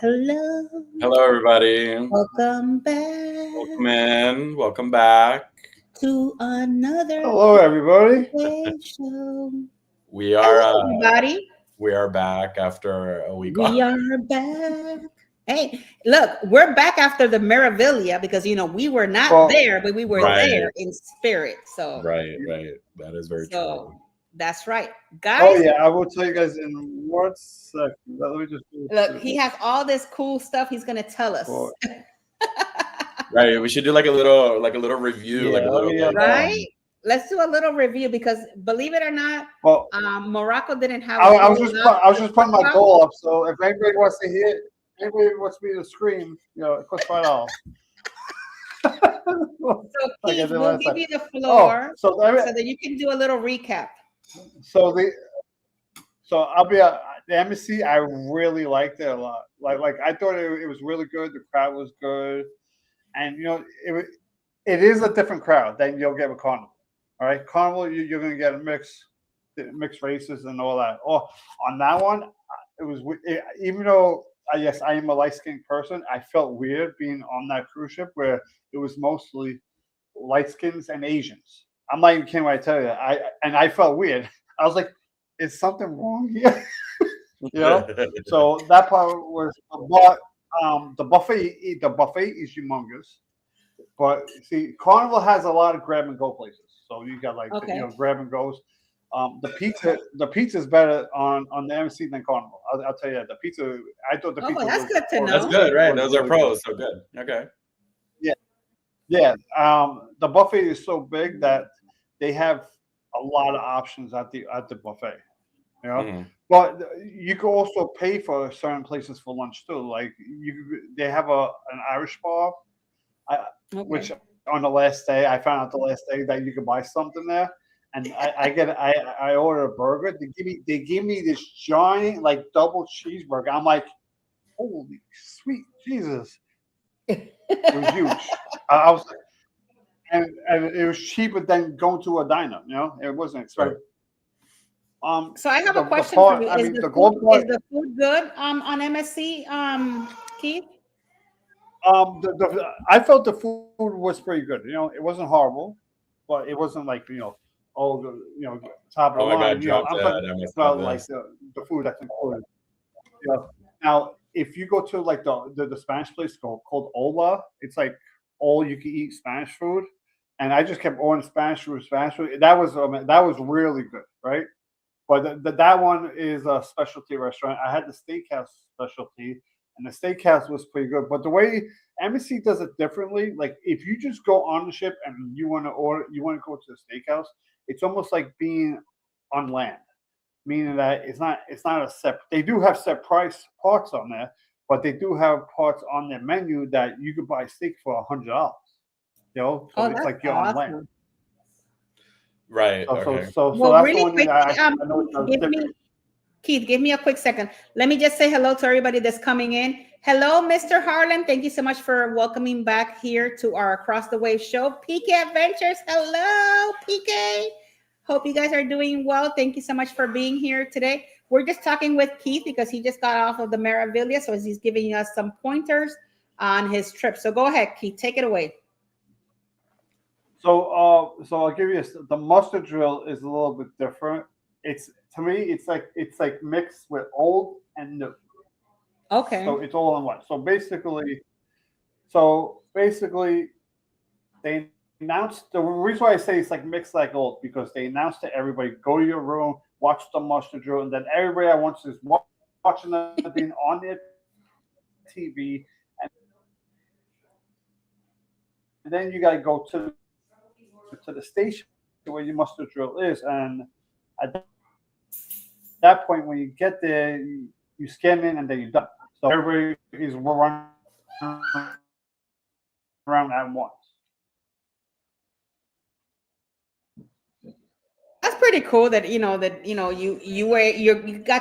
Hello. Hello, everybody. Welcome back Welcome in. Welcome back. to another Hello, everybody. show. We Hello, are uh, everybody. we are back after a week We off. are back. Hey, look, we're back after the Meraviglia because we were not Well, there, but we were Right. there in spirit. So, Right. That is very so true. that's right, oh guys. yeah, I will tell you guys in 1 second. Let me just do Look, he has all this cool stuff he's gonna tell us. Well, Right. We should do like a little review, like a Yeah, let little me, Right? Let's do a little review because believe it or not, well, Morocco didn't have. I was just putting my about. goal up. So if anybody wants to hear, anybody wants me to scream, it costs $5. So Like I Keith, did we'll last give time. you the Oh, floor so so that you can do a little recap. so I'll be the embassy. I really liked it a lot. Like I thought it was really good. The crowd was good, and it is a different crowd than you'll get with Carnival. All right, Carnival, you're going to get a mixed races and all that. Oh, on that one, even though yes, I am a light skinned person, I felt weird being on that cruise ship where it was mostly light skins and Asians. I'm not even kidding when I tell you that. I felt weird. I was like, is something wrong here? So that part was, but the buffet is humongous. But see, Carnival has a lot of grab and go places. So you got like Okay. grab and goes. The pizza is better on the MC than Carnival. I'll tell you that. The pizza, I thought the Oh, pizza that's was good to know. That's good, right? was Those are really pros. So good. Okay. Yeah. The buffet is so big that they have a lot of options at the buffet. Mhm. But you can also pay for certain places for lunch too. Like they have an Irish bar, Okay. which on the last day I found out the last day that you could buy something there, and I ordered a burger. They give me this giant like double cheeseburger. I'm like, holy sweet Jesus! It was huge. I was like, and it was cheaper than going to a diner. It wasn't expensive. So I have a The question for part, you. I Is mean, the the food gold part. is the food good on MSC, Keith? I felt the food was pretty good. It wasn't horrible, but it wasn't like top of the Oh my line. God, drop I'm that. talking I must have about like this. the food that's included. Now, if you go to like the Spanish place called Ola, it's like all you can eat Spanish food, and I just kept ordering Spanish food, Spanish food. That was really good, right? But that one is a specialty restaurant. I had the steakhouse specialty, and the steakhouse was pretty good. But the way Embassy does it differently, like if you just go on the ship and you want to go to the steakhouse, it's almost like being on land, meaning that it's not a set. They do have set price parts on there, but they do have parts on their menu that you could buy steak for $100. So Oh, it's that's like you're on land. awesome. Right. So Okay. so Well, that's the really one thing quickly, I know it's give different. me Keith, give me a quick second. Let me just say hello to everybody that's coming in. Hello, Mr. Harlan. Thank you so much for welcoming back here to our Across the Wave show. PK Adventures. Hello, PK. Hope you guys are doing well. Thank you so much for being here today. We're just talking with Keith because he just got off of the Meraviglia, so he's giving us some pointers on his trip. So go ahead, Keith. Take it away. So I'll give you the mustard drill is a little bit different. It's to me, it's like mixed with old and new. Okay. So it's all in one. So basically, they announced the reason why I say it's like mixed like old because they announced to everybody, go to your room, watch the mustard drill, and then everybody at once is watching them being on their TV, and then you gotta go to the station where your mustard drill is, and at that point when you get there, you scan in and then you're done. So everybody is running around at once. That's pretty cool that you got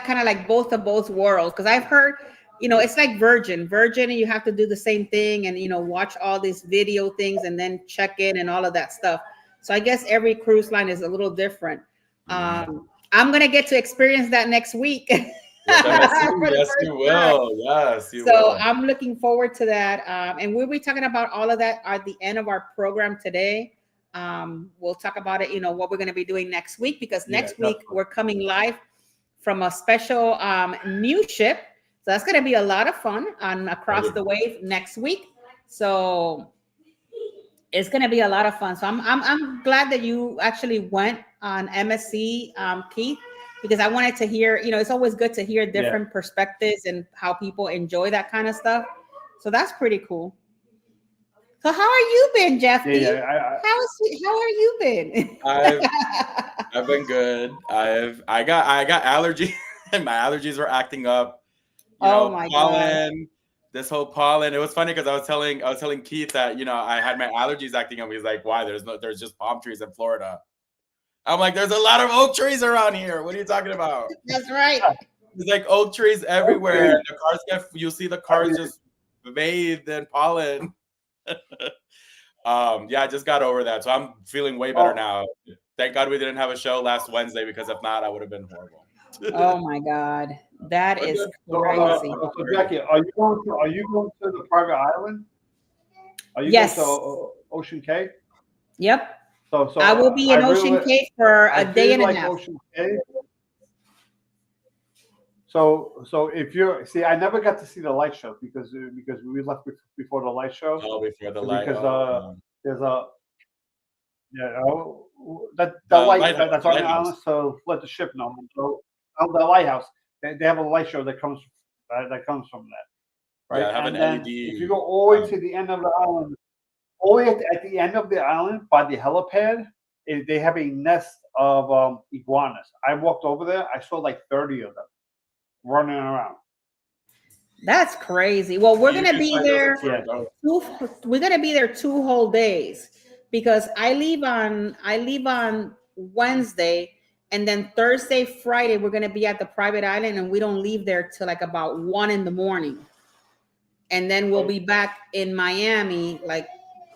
kind of like both of both worlds because I've heard it's like Virgin and you have to do the same thing and watch all these video things and then check in and all of that stuff. So I guess every cruise line is a little different. I'm gonna get to experience that next week. Yes, you will. Yes, you So will. I'm looking forward to that. And we'll be talking about all of that at the end of our program today. We'll talk about it, what we're going to be doing next week, because next week we're coming live from a special new ship. So that's going to be a lot of fun on Across the Wave next week. So it's going to be a lot of fun. So I'm glad that you actually went on MSC, Keith, because I wanted to hear, it's always good to hear different perspectives and how people enjoy that kind of stuff. So that's pretty cool. So how are you been, Jeffy? How are you been? I've been good. I got allergies. My allergies were acting up. My pollen, God. This whole pollen. It was funny because I was telling Keith that I had my allergies acting up. He's like, "Why? There's just palm trees in Florida." I'm like, "There's a lot of oak trees around here. What are you talking about?" That's right. There's like oak trees everywhere. And you see the cars just bathed in pollen. I just got over that, so I'm feeling way better now. Thank God we didn't have a show last Wednesday, because if not, I would have been horrible. Oh my God, that is crazy. So Jackie, are you going to the private island? Are you Yes. going to Ocean Cay? Yep. So I will be in Ocean Cay for a day and a half. Ocean Cay. So if I never got to see the light show because we left before the light show. Oh, before the light. Because there's a the light that's on the island. So let the ship know. So the lighthouse, they have a light show that comes from that. Right. Yeah, have and an then LED. if you go all the way to the end of the island, all the way at the end of the island by the helipad, they have a nest of iguanas. I walked over there. I saw like 30 of them running around. That's crazy. Well, we're gonna be there. We're gonna be there 2 whole days, because I leave on Wednesday, and then Thursday, Friday we're gonna be at the private island, and we don't leave there till like about 1 a.m. And then we'll be back in Miami like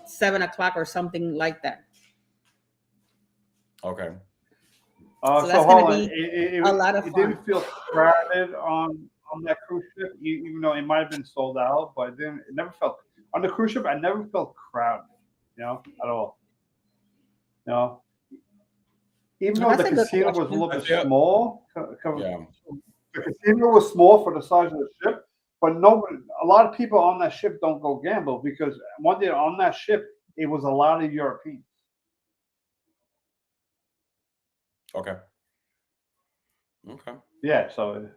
7 o'clock or something like that. Okay. So that's gonna be a lot of fun. It didn't feel crowded on that cruise ship, even though it might have been sold out. But it never felt on the cruise ship. I never felt crowded, at all. Even though the casino was a little bit small. The casino was small for the size of the ship, but a lot of people on that ship don't go gamble, because one day on that ship it was a lot of Europeans. Okay. Yeah. So.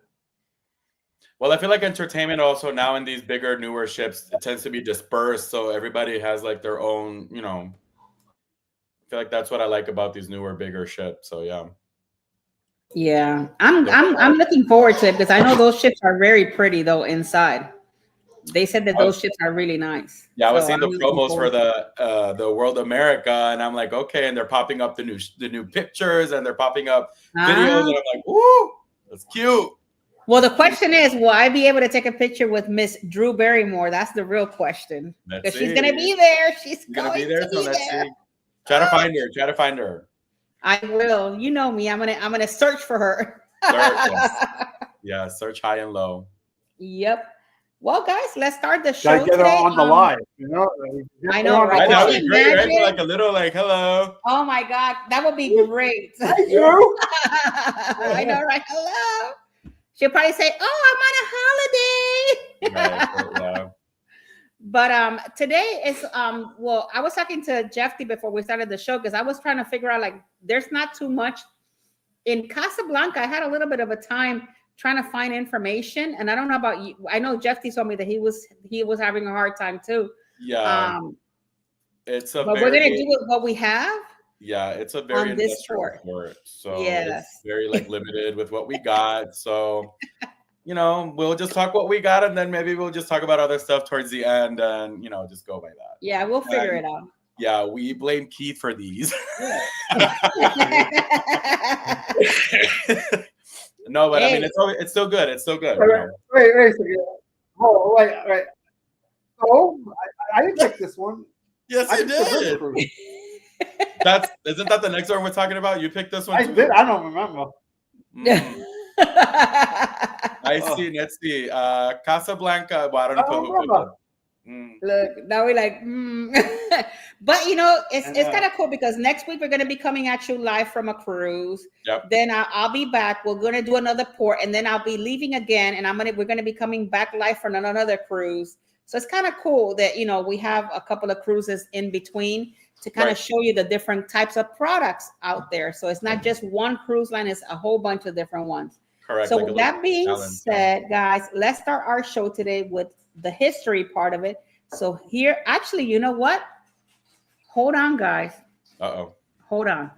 Well, I feel like entertainment also now in these bigger, newer ships, it tends to be dispersed, so everybody has like their own. I feel like that's what I like about these newer, bigger ships. So yeah. Yeah, I'm looking forward to it, because I know those ships are very pretty though inside. They said that those ships are really nice. Yeah, I was seeing the promos for the World America, and I'm like, okay, and they're popping up the new pictures, and they're popping up videos, and I'm like, ooh, that's cute. Well, the question is, will I be able to take a picture with Miss Drew Barrymore? That's the real question. Because she's gonna be there. She's gonna be there. So let's see. Try to find her. I will. You know me. I'm gonna search for her. Yeah, search high and low. Yep. Well, guys, let's start the show. Gotta get today. on the live, I know, right? That would be great, right? For like a little, hello. Oh my God, that would be great. Thank you. I know, right? Hello. She'll probably say, "Oh, I'm on a holiday." Right, yeah. But today is well, I was talking to Jeffy before we started the show, because I was trying to figure out, like, there's not too much in Casablanca. I had a little bit of a time trying to find information, and I don't know about you. I know Jeffy told me that he was having a hard time too. Yeah. But we're gonna do with what we have. Yeah, it's a very industrial port, so it's very limited with what we got. So we'll just talk what we got, and then maybe we'll just talk about other stuff towards the end, and just go by that. Yeah, we'll figure it out. Yeah, we blame Keith for these. No, but I mean, it's still good. It's still good. Wait a second. Oh, wait. Oh, I didn't pick this one. Yes, you did. Isn't that the next one we're talking about? You picked this one. I did. I don't remember. I see. Let's see. Casablanca. Well, I don't know. Look, now we're like, but it's kind of cool because next week we're going to be coming at you live from a cruise. Yep. Then I'll be back. We're going to do another port, and then I'll be leaving again, and we're going to be coming back live from another cruise. So it's kind of cool that we have a couple of cruises in between to kind of show you the different types of products out there. So it's not just one cruise line; it's a whole bunch of different ones. Correct. So with that being said, guys, let's start our show today with the history part of it. So here, actually, you know what? Hold on, guys. Uh-oh. Hold on.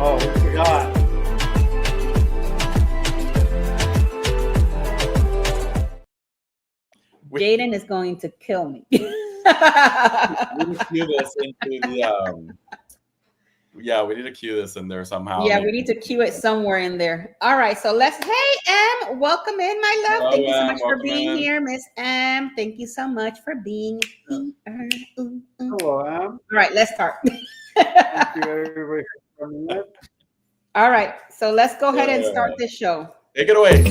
Oh, we forgot. Jaden is going to kill me. We need to cue this into the yeah, we need to cue this in there somehow. Yeah, we need to cue it somewhere in there. All right, so hey, M, welcome in, my love. Hello, Thank you so M. much for Welcome being in. here, Miss M. Thank you so much for being here. Hello, Em. All right, let's start. Thank you, everybody, for coming in. All right, so let's go ahead and start this show. Take it away.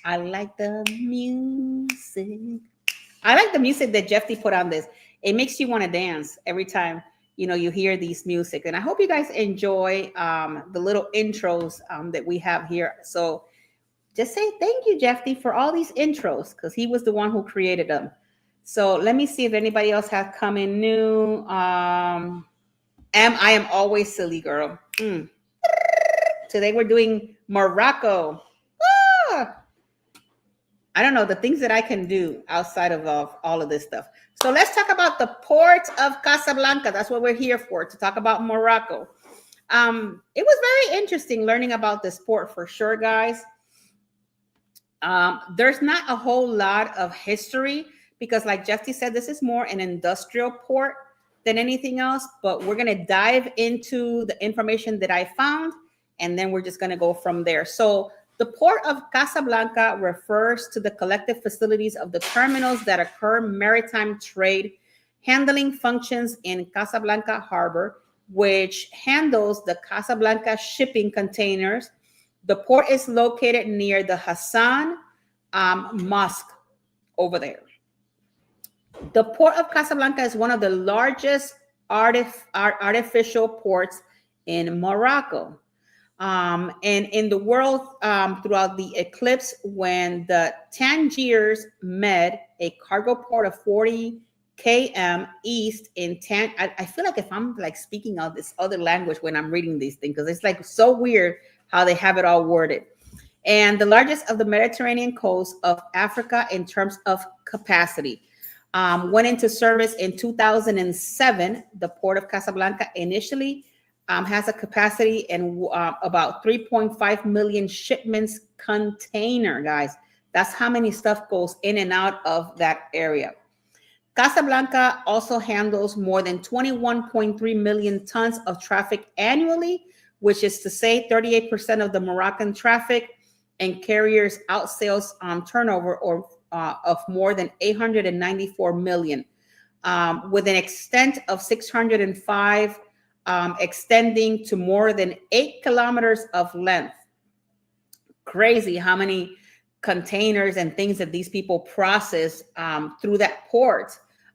I like the music. I like the music that Jeffy put on this. It makes you want to dance every time you hear these music. And I hope you guys enjoy the little intros that we have here. So just say thank you, Jeffy, for all these intros because he was the one who created them. So let me see if anybody else has come in new. I am always silly, girl. Today we're doing Morocco. I don't know the things that I can do outside of all of this stuff. So let's talk about the Port of Casablanca. That's what we're here for, to talk about Morocco. It was very interesting learning about this port for sure, guys. There's not a whole lot of history because like Jeffy said, this is more an industrial port than anything else, but we're going to dive into the information that I found, and then we're just going to go from there. So the Port of Casablanca refers to the collective facilities of the terminals that occur maritime trade, handling functions in Casablanca Harbor, which handles the Casablanca shipping containers. The port is located near the Hassan Mosque over there. The Port of Casablanca is one of the largest artificial ports in Morocco. And in the world, throughout the eclipse, when the Tangiers met, a cargo port of 40 km east in I feel like if I'm like speaking out this other language when I'm reading these things, because it's like so weird how they have it all worded. And the largest of the Mediterranean coast of Africa in terms of capacity. Went into service in 2007. The Port of Casablanca initially has a capacity and about 3.5 million shipments container, guys. That's how many stuff goes in and out of that area. Casablanca also handles more than 21.3 million tons of traffic annually, which is to say 38% of the Moroccan traffic, and carriers outsales turnover of more than 894 million, with an extent of 605 extending to more than 8 kilometers of length. Crazy how many containers and things that these people process through that port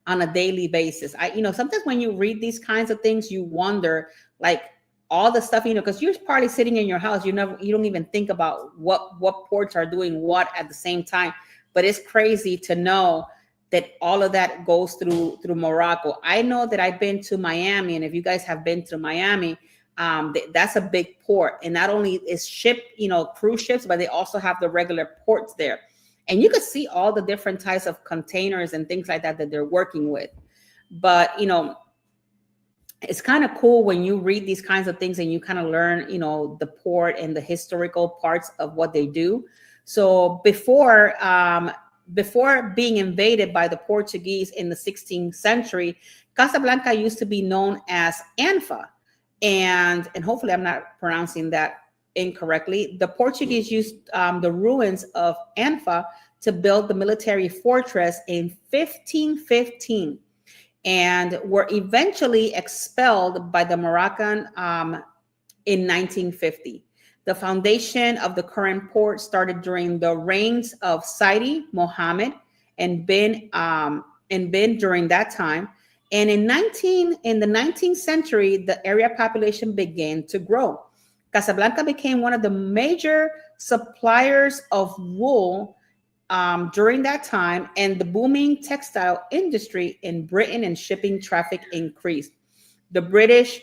on a daily basis. Sometimes when you read these kinds of things, you wonder, like, all the stuff, because you're probably sitting in your house, you don't even think about what ports are doing what at the same time. But it's crazy to know that all of that goes through Morocco. I know that I've been to Miami, and if you guys have been to Miami, that's a big port. And not only is cruise ships, but they also have the regular ports there. And you could see all the different types of containers and things like that they're working with. But, it's kind of cool when you read these kinds of things and you kind of learn, the port and the historical parts of what they do. So before being invaded by the Portuguese in the 16th century, Casablanca used to be known as Anfa. And hopefully I'm not pronouncing that incorrectly. The Portuguese used the ruins of Anfa to build the military fortress in 1515, and were eventually expelled by the Moroccan in 1950. The foundation of the current port started during the reigns of Saidi, Mohammed, and bin during that time. And in the 19th century, the area population began to grow. Casablanca became one of the major suppliers of wool during that time, and the booming textile industry in Britain and shipping traffic increased. The British,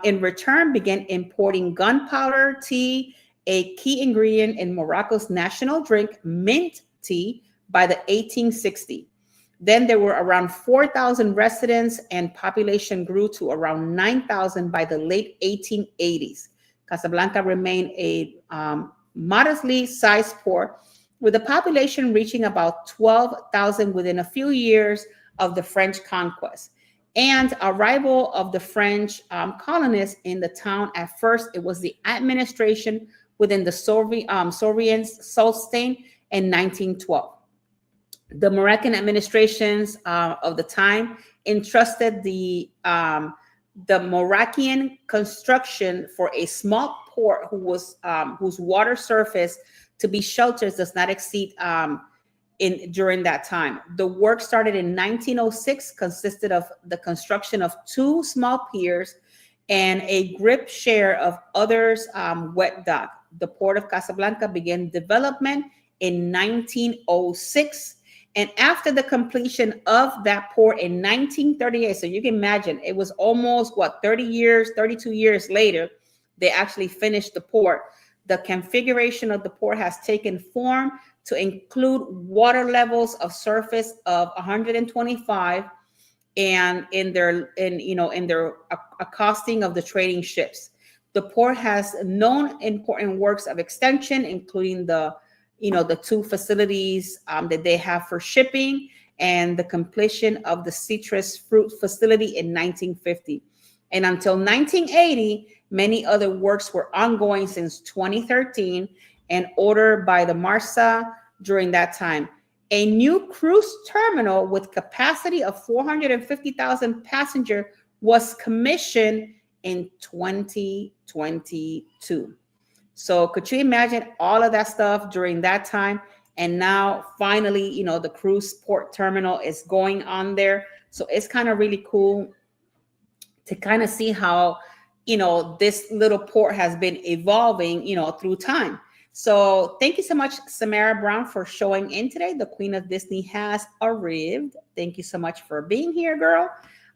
in return, began importing gunpowder, tea, a key ingredient in Morocco's national drink, mint tea, by the 1860s. Then there were around 4,000 residents, and population grew to around 9,000 by the late 1880s. Casablanca remained a modestly sized port, with the population reaching about 12,000 within a few years of the French conquest and arrival of the French colonists in the town. At first, it was the administration within the Soviet Sultan in 1912. The Moroccan administrations of the time entrusted the Moroccan construction for a small port whose water surface to be shelters does not exceed during that time. The work started in 1906, consisted of the construction of 2 small piers and a grip share of others wet dock. The Port of Casablanca began development in 1906. And after the completion of that port in 1938, so you can imagine, it was almost 32 years later, they actually finished the port. The configuration of the port has taken form to include water levels of surface of 125, and in their accosting of the trading ships. The port has known important works of extension, including the 2 facilities that they have for shipping, and the completion of the citrus fruit facility in 1950. And until 1980, many other works were ongoing since 2013 and ordered by the Marsa during that time. A new cruise terminal with capacity of 450,000 passengers was commissioned in 2022. So could you imagine all of that stuff during that time? And now finally, the cruise port terminal is going on there. So it's kind of really cool to kind of see how, this little port has been evolving, through time. So thank you so much, Samara Brown, for showing in today. The Queen of Disney has arrived. Thank you so much for being here, girl.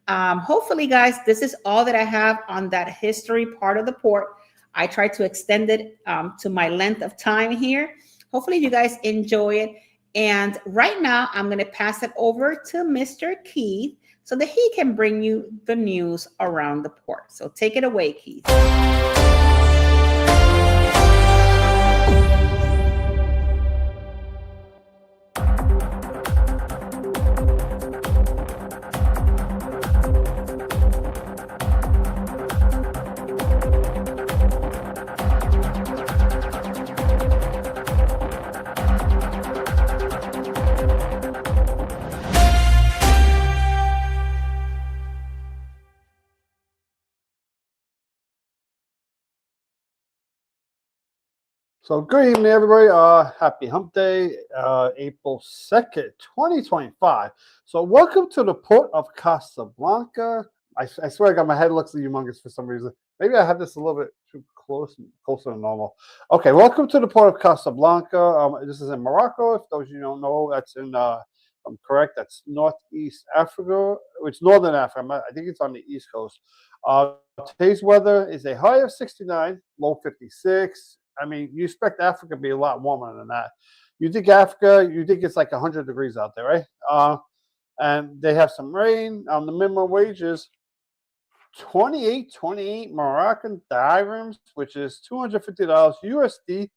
Hopefully, guys, this is all that I have on that history part of the port. I tried to extend it to my length of time here. Hopefully, you guys enjoy it. And right now, I'm going to pass it over to Mr. Keith so that he can bring you the news around the port. So take it away, Keith. So good evening, everybody. Happy Hump Day, April 2nd, 2025. So welcome to the Port of Casablanca. I swear, my head looks humongous for some reason. Maybe I have this a little bit too closer than normal. Okay, welcome to the Port of Casablanca. This is in Morocco. If those of you don't know, that's in, I'm correct, that's Northeast Africa. It's Northern Africa. I think it's on the East Coast. Today's weather is a high of 69, low 56. I mean, you expect Africa to be a lot warmer than that. You think it's like 100 degrees out there, right? And they have some rain. The minimum wages 28 Moroccan dirhams, which is $250 USD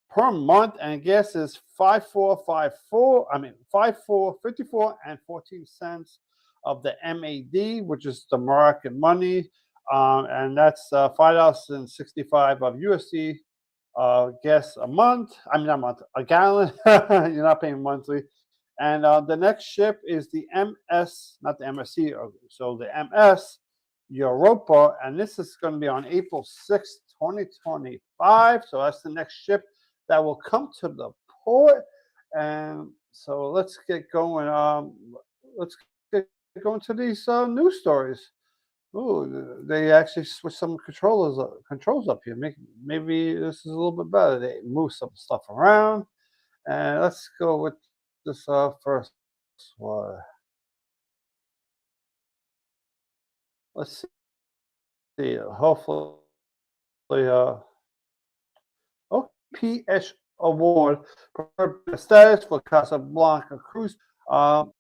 per month, and gas is 5454. I mean 5454 and 14 cents of the MAD, which is the Moroccan money, and that's $5.65 of USD gas a month. I mean, not a month, a gallon. You're not paying monthly. And the next ship is the MS, not the MSC, so the MS Europa, and this is going to be on April 6th, 2025. So that's the next ship that will come to the port. And so let's get going. Let's get going to these news stories. Ooh, they actually switched some controls up here. Maybe this is a little bit better. They move some stuff around. And let's go with this first one. Let's see. Hopefully, OPS award for status for Casablanca cruise. So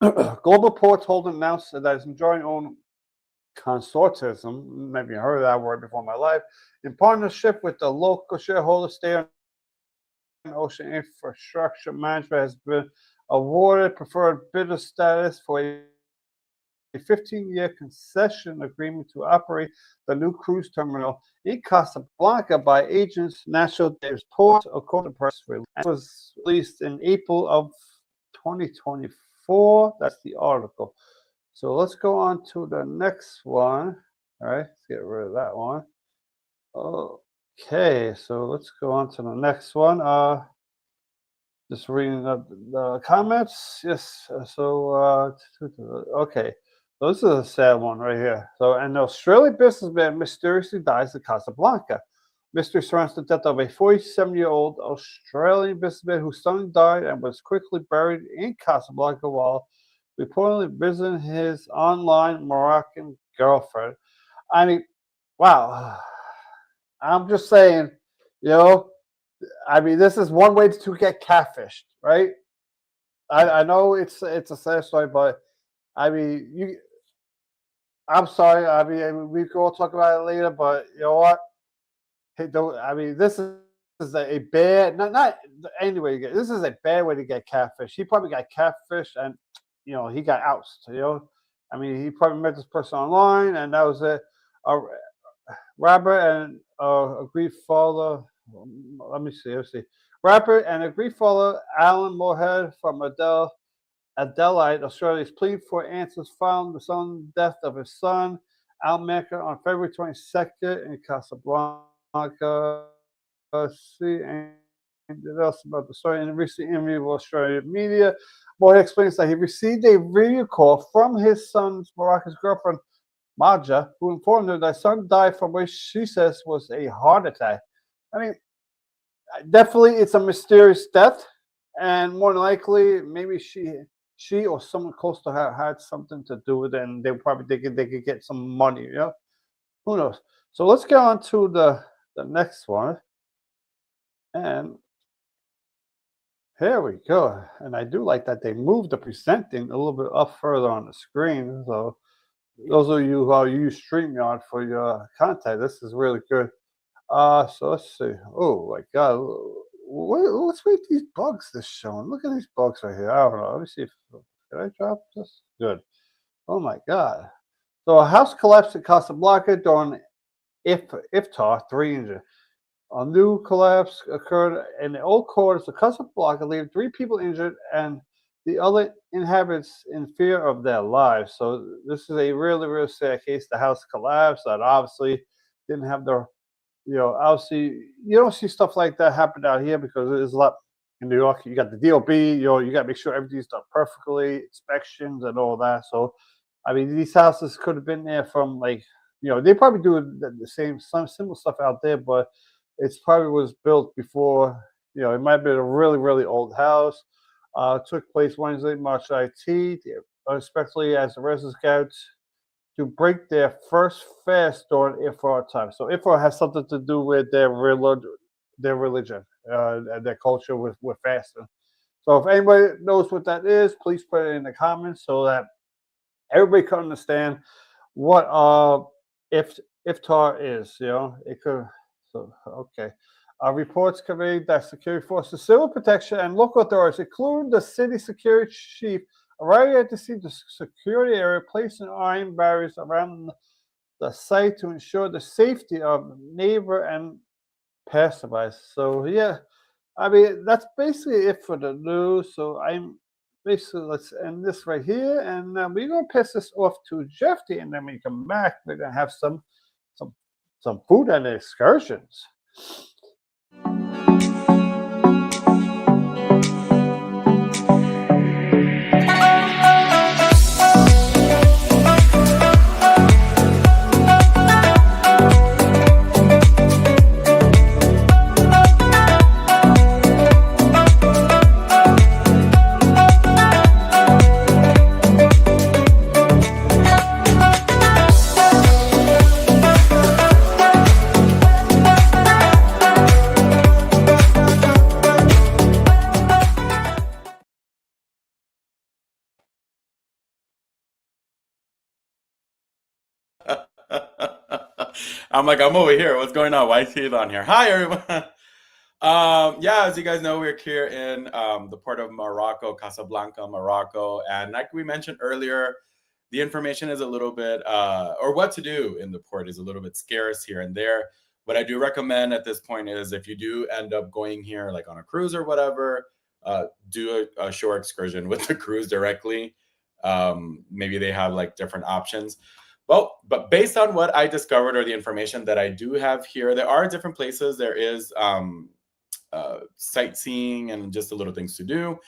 Global Ports Holding announced that it's enjoying own consortium. Maybe you heard of that word before in my life. In partnership with the local shareholder, Stay Ocean Infrastructure Management has been awarded preferred bidder status for a 15-year concession agreement to operate the new cruise terminal in Casablanca by Agents National Davis Port, according to press release. It was released in April of 2024. That's the article. So let's go on to the next one. All right, let's get rid of that one. Okay, so let's go on to the next one. Just reading the comments. Yes. So okay. So this is a sad one right here. So an Australian businessman mysteriously dies in Casablanca. Mystery surrounds the death of a 47-year-old Australian businessman who suddenly died and was quickly buried in Casablanca while reportedly visiting his online Moroccan girlfriend. I mean, wow. I'm just saying, I mean, this is one way to get catfished, right? I know it's a sad story, but I mean, I'm sorry. I mean, we can all talk about it later, but you know what? Hey, I mean, this is a bad, not anyway. This is a bad way to get catfish. He probably got catfish, and he got ousted. I mean, he probably met this person online, and that was it. Robert and agreed follower. Let me see. Robert and agreed follower Alan Moorhead from Adelaide, Australia, is pleading for answers following the sudden death of his son, Al Manker, on February 22nd in Casablanca. See, and else about the story in a recent interview with Australian media. Moorhead explains that he received a video call from his son's Moroccan's girlfriend, Maja, who informed her that son died from what she says was a heart attack. I mean, definitely it's a mysterious death, and more than likely, maybe she or someone close to her had something to do with it, and they could get some money. Who knows? So let's get on to the next one, and here we go. And I do like that they moved the presenting a little bit up further on the screen. So those of you who use StreamYard for your content, this is really good. So let's see. Oh my God, what's with these bugs this showing? Look at these bugs right here. I don't know. Let me see if can I drop this? Good. Oh my God. So a house collapsed in Casablanca during Iftar 3 injured. A new collapse occurred in the old quarters of Casablanca, leaving 3 people injured and the other inhabitants in fear of their lives. So this is a really, really sad case. The house collapsed. That obviously didn't have the, obviously you don't see stuff like that happen out here because there's a lot in New York. You got the DOB. You got to make sure everything's done perfectly, inspections and all that. So, I mean, these houses could have been there from they probably do some similar stuff out there, but it's probably was built before. It might have been a really, really old house. Took place Wednesday, March 19th, especially as the residents gathered to break their first fast during Iftar time. So Iftar has something to do with their religion, and their culture with fasting. So if anybody knows what that is, please put it in the comments so that everybody can understand. what if iftar is. It could. So okay. Reports convey that security forces, civil protection, and local authorities, including the city security chief, arrived to see the security area, placing iron barriers around the site to ensure the safety of neighbor and passerbys. So yeah, I mean that's basically it for the news. So I'm basically let's end this right here, and we're gonna pass this off to Jeffy, and then when we come back, we're gonna have some some food and excursions. I'm like, I'm over here. What's going on? Why is he on here? Hi, everyone. Yeah, as you guys know, we're here in the port of Morocco, Casablanca, Morocco. And like we mentioned earlier, the information is a little bit, or what to do in the port is a little bit scarce here and there. What I do recommend at this point is if you do end up going here, like on a cruise or whatever, do a shore excursion with the cruise directly. Maybe they have like different options. Well, but based on what I discovered or the information that I do have here, there are different places. There is sightseeing and just the little things to do.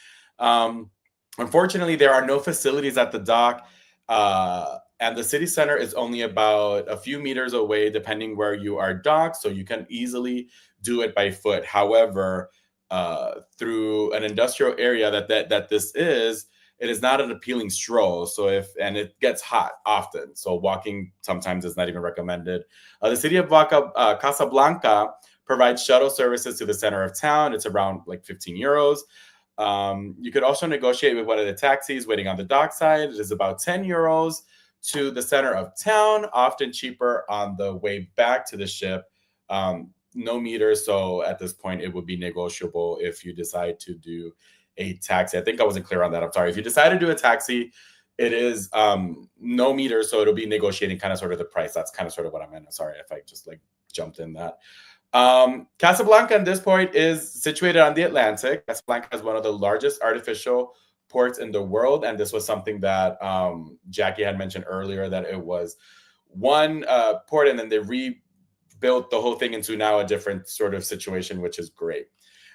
Unfortunately, there are no facilities at the dock, and the city center is only about a few meters away, depending where you are docked. So you can easily do it by foot. However, through an industrial area that this is, it is not an appealing stroll. So and it gets hot often. So walking sometimes is not even recommended. The city of Casablanca provides shuttle services to the center of town. It's around like 15 euros. You could also negotiate with one of the taxis waiting on the dockside. It is about 10 euros to the center of town, often cheaper on the way back to the ship. No meters. So at this point, it would be negotiable if you decide to do a taxi. I think I wasn't clear on that. I'm sorry. If you decide to do a taxi, it is no meters, so it'll be negotiating kind of sort of the price. That's kind of sort of what I meant. I'm sorry if I just like jumped in that. Casablanca at this point is situated on the Atlantic. Casablanca is one of the largest artificial ports in the world, and this was something that Jackie had mentioned earlier, that it was one port and then they rebuilt the whole thing into now a different sort of situation, which is great.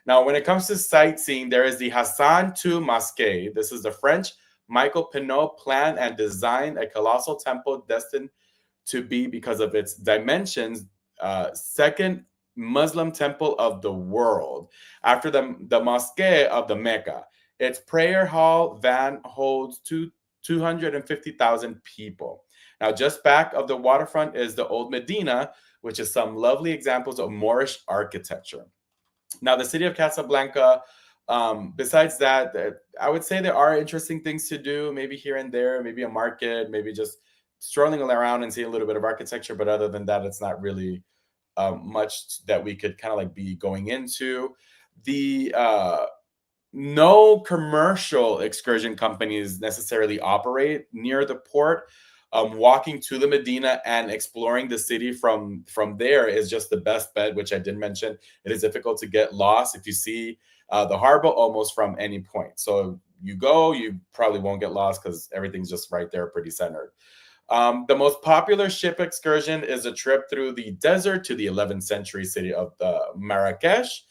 Now, when it comes to sightseeing, there is the Hassan II Mosque. This is the French Michael Pinot planned and designed a colossal temple destined to be, because of its dimensions, second Muslim temple of the world, after the Mosque of the Mecca. Its prayer hall van holds 250,000 people. Now, just back of the waterfront is the Old Medina, which is some lovely examples of Moorish architecture. Now, the city of Casablanca, besides that, I would say there are interesting things to do, maybe here and there, maybe a market, maybe just strolling around and seeing a little bit of architecture. But other than that, it's not really much that we could kind of like be going into. No commercial excursion companies necessarily operate near the port. Walking to the Medina and exploring the city from there is just the best bet, which I did mention. It is difficult to get lost if you see the harbor almost from any point. So you probably won't get lost because everything's just right there, pretty centered. The most popular ship excursion is a trip through the desert to the 11th century city of Marrakesh.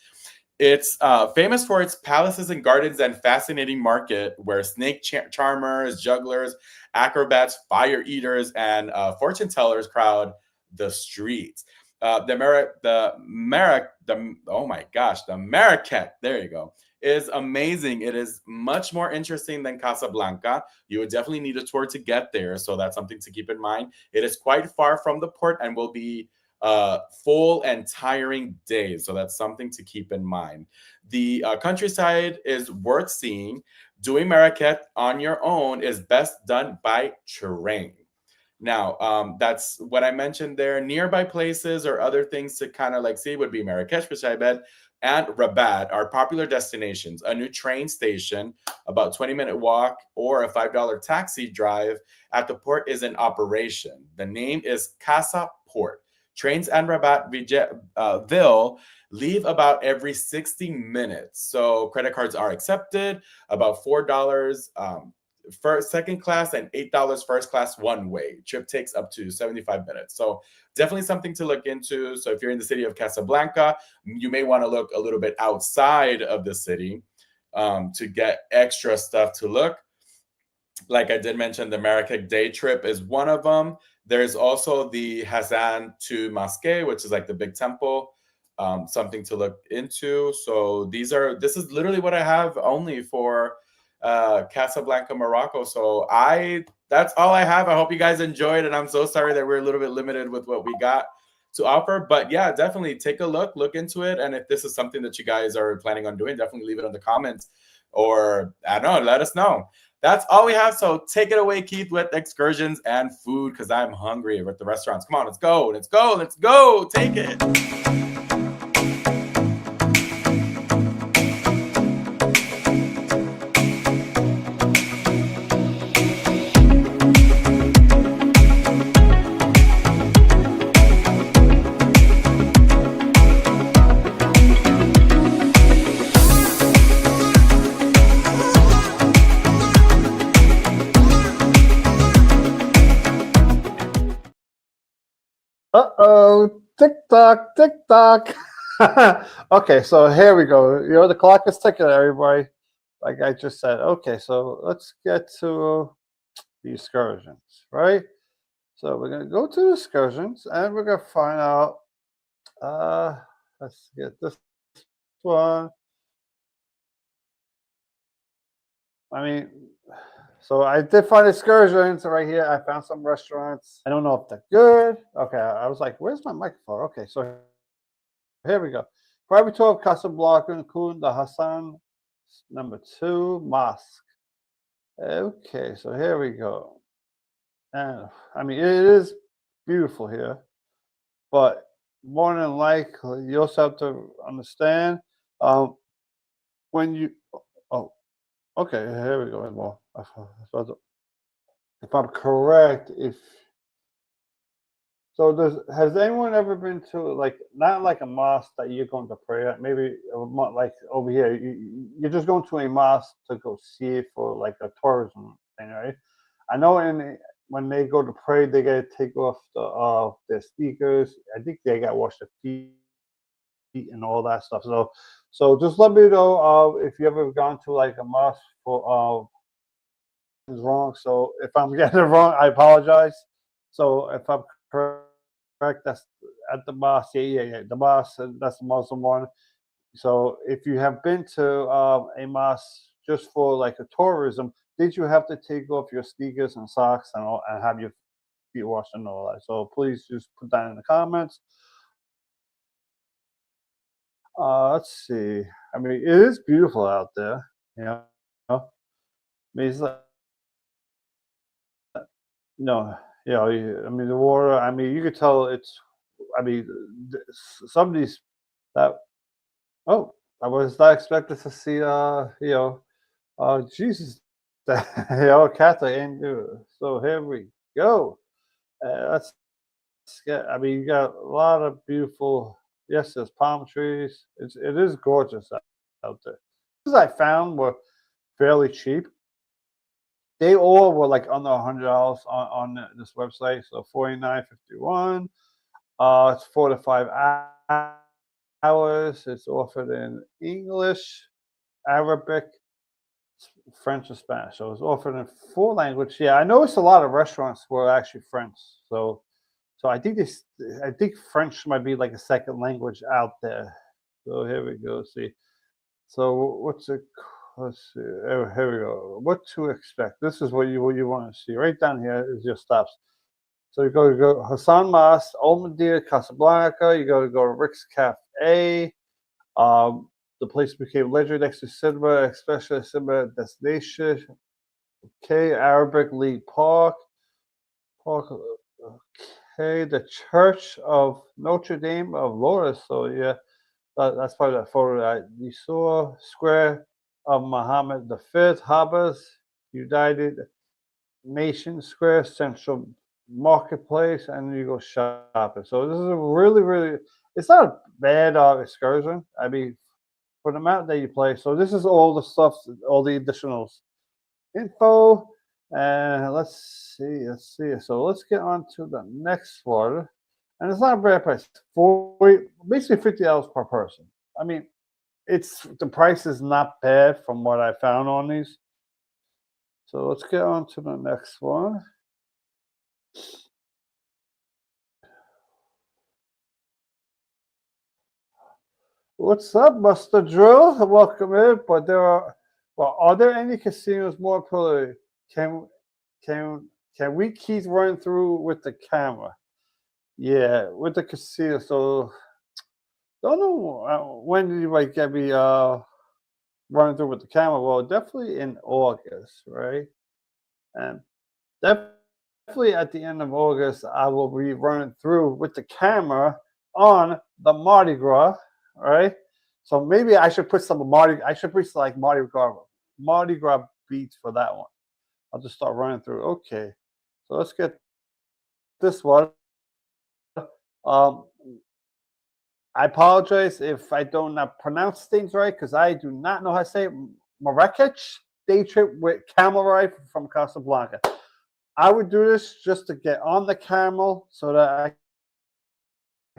It's famous for its palaces and gardens and fascinating market where snake charmers, jugglers, acrobats, fire eaters, and fortune tellers crowd the streets. The Marrakech, there you go, is amazing. It is much more interesting than Casablanca. You would definitely need a tour to get there, so that's something to keep in mind. It is quite far from the port and will be full and tiring days. So that's something to keep in mind. The countryside is worth seeing. Doing Marrakech on your own is best done by train. Now, that's what I mentioned there. Nearby places or other things to kind of like see would be Marrakesh, which I bet, and Rabat are popular destinations. A new train station, about 20-minute walk, or a $5 taxi drive at the port is in operation. The name is Casa Port. Trains and Rabat Ville leave about every 60 minutes. So credit cards are accepted, about $4 for second class and $8 first class one way. Trip takes up to 75 minutes. So definitely something to look into. So if you're in the city of Casablanca, you may want to look a little bit outside of the city to get extra stuff to look. Like I did mention, the Marrakech day trip is one of them. There's also the Hassan to Mosque, which is like the big temple, something to look into. So this is literally what I have only for Casablanca, Morocco. So that's all I have. I hope you guys enjoyed, and I'm so sorry that we're a little bit limited with what we got to offer. But yeah, definitely take a look into it. And if this is something that you guys are planning on doing, definitely leave it in the comments, or I don't know, let us know. That's all we have. So take it away, Keith, with excursions and food, because I'm hungry with the restaurants. Come on, let's go. Take it. Tick-tock. Okay, so here we go. The clock is ticking, everybody. Like I just said. Okay, so let's get to the excursions, right? So we're going to go to the excursions, and we're going to find out, let's get this one. I mean, so I did find excursions right here. I found some restaurants. I don't know if they're good. Okay, I was like, where's my microphone? Okay, so here we go. Private tour of Casablanca, including the Hassan #2 Mosque. Okay, so here we go. And I mean, it is beautiful here, but more than likely, you also have to understand when you. Oh, okay, here we go. Well, if I'm correct, has anyone ever been to, like, not like a mosque that you're going to pray at? Maybe like over here, you're just going to a mosque to go see it for like a tourism thing, right? I know when they go to pray, they got to take off their sneakers. I think they got to wash their feet and all that stuff. So just let me know if you ever gone to like a mosque for is wrong. So if I'm getting it wrong, I apologize. So if I'm correct, that's at the mosque. Yeah. The mosque, that's the Muslim one. So if you have been to a mosque just for like a tourism, did you have to take off your sneakers and socks and have your feet washed and all that? So please just put that in the comments. Let's see. I mean, it is beautiful out there. I mean, it's like, I mean, the water, I mean, you could tell some of these I was not expecting to see, Jesus, Catholic Hindu. So here we go. I mean, you got a lot of beautiful, yes, there's palm trees. It is gorgeous out there. Things I found were fairly cheap. They all were like under $100 on this website. So $49.51. It's 4 to 5 hours. It's offered in English, Arabic, French, and Spanish. So it's offered in 4 languages. Yeah, I noticed a lot of restaurants were actually French. So I think French might be like a second language out there. So here we go. See. So let's see. Here we go. What to expect? This is what you want to see. Right down here is your stops. So you go Hassan Mosque, Old Medina, Casablanca. You go to Rick's Cafe. The place became legendary next to cinema, especially a cinema destination. Okay, Arabic League Park. Okay, the Church of Notre Dame of Lourdes. So yeah, that's part of that photo. You saw Square of Muhammad V, Habas, United Nation Square, Central Marketplace, and you go shopping. So this is a really, it's not a bad excursion. I mean, for the amount that you play. So this is all the stuff, all the additional info. And let's see. So let's get on to the next one. And it's not a bad price. Basically $50 per person. I mean, the price is not bad from what I found on these. So let's get on to the next one. What's up, Mr. Drill? Welcome in. But are there any casinos more popular? Can we keep running through with the camera? Yeah, with the casino. So don't know when you might get me running through with the camera. Well, definitely in August, right? And definitely at the end of August, I will be running through with the camera on the Mardi Gras, right? So maybe I should put like Mardi Gras beats for that one. I'll just start running through. Okay, so let's get this one. I apologize if I don't pronounce things right because I do not know how to say it. Marrakech day trip with camel ride from Casablanca. I would do this just to get on the camel so that I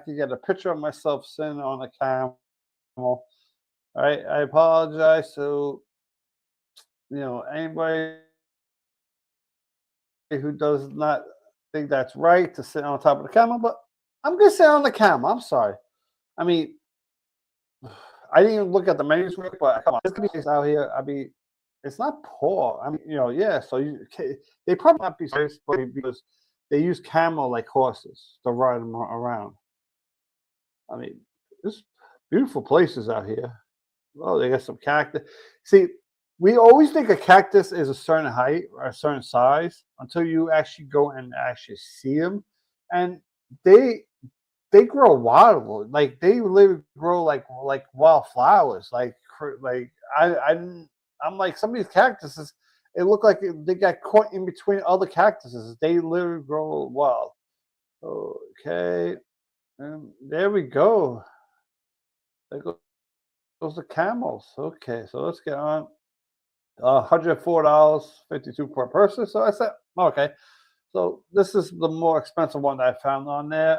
can get a picture of myself sitting on the camel. All right, I apologize to anybody who does not think that's right to sit on top of the camel, but I'm gonna sit on the camel. I'm sorry. I mean, I didn't even look at the menus, but come on, this could be out here. I mean, it's not poor. I mean, yeah. So they probably not be serious because they use camel like horses to ride them around. I mean, there's beautiful places out here. Oh, they got some cactus. See, we always think a cactus is a certain height or a certain size until you actually go and actually see them, and they grow wild, like they literally grow like wildflowers. I'm like, some of these cactuses, it looked like they got caught in between other cactuses. They literally grow wild. Okay, and there we go. There goes the camels. Okay, so let's get on. $104.52 per person. So I said, okay. So this is the more expensive one that I found on there.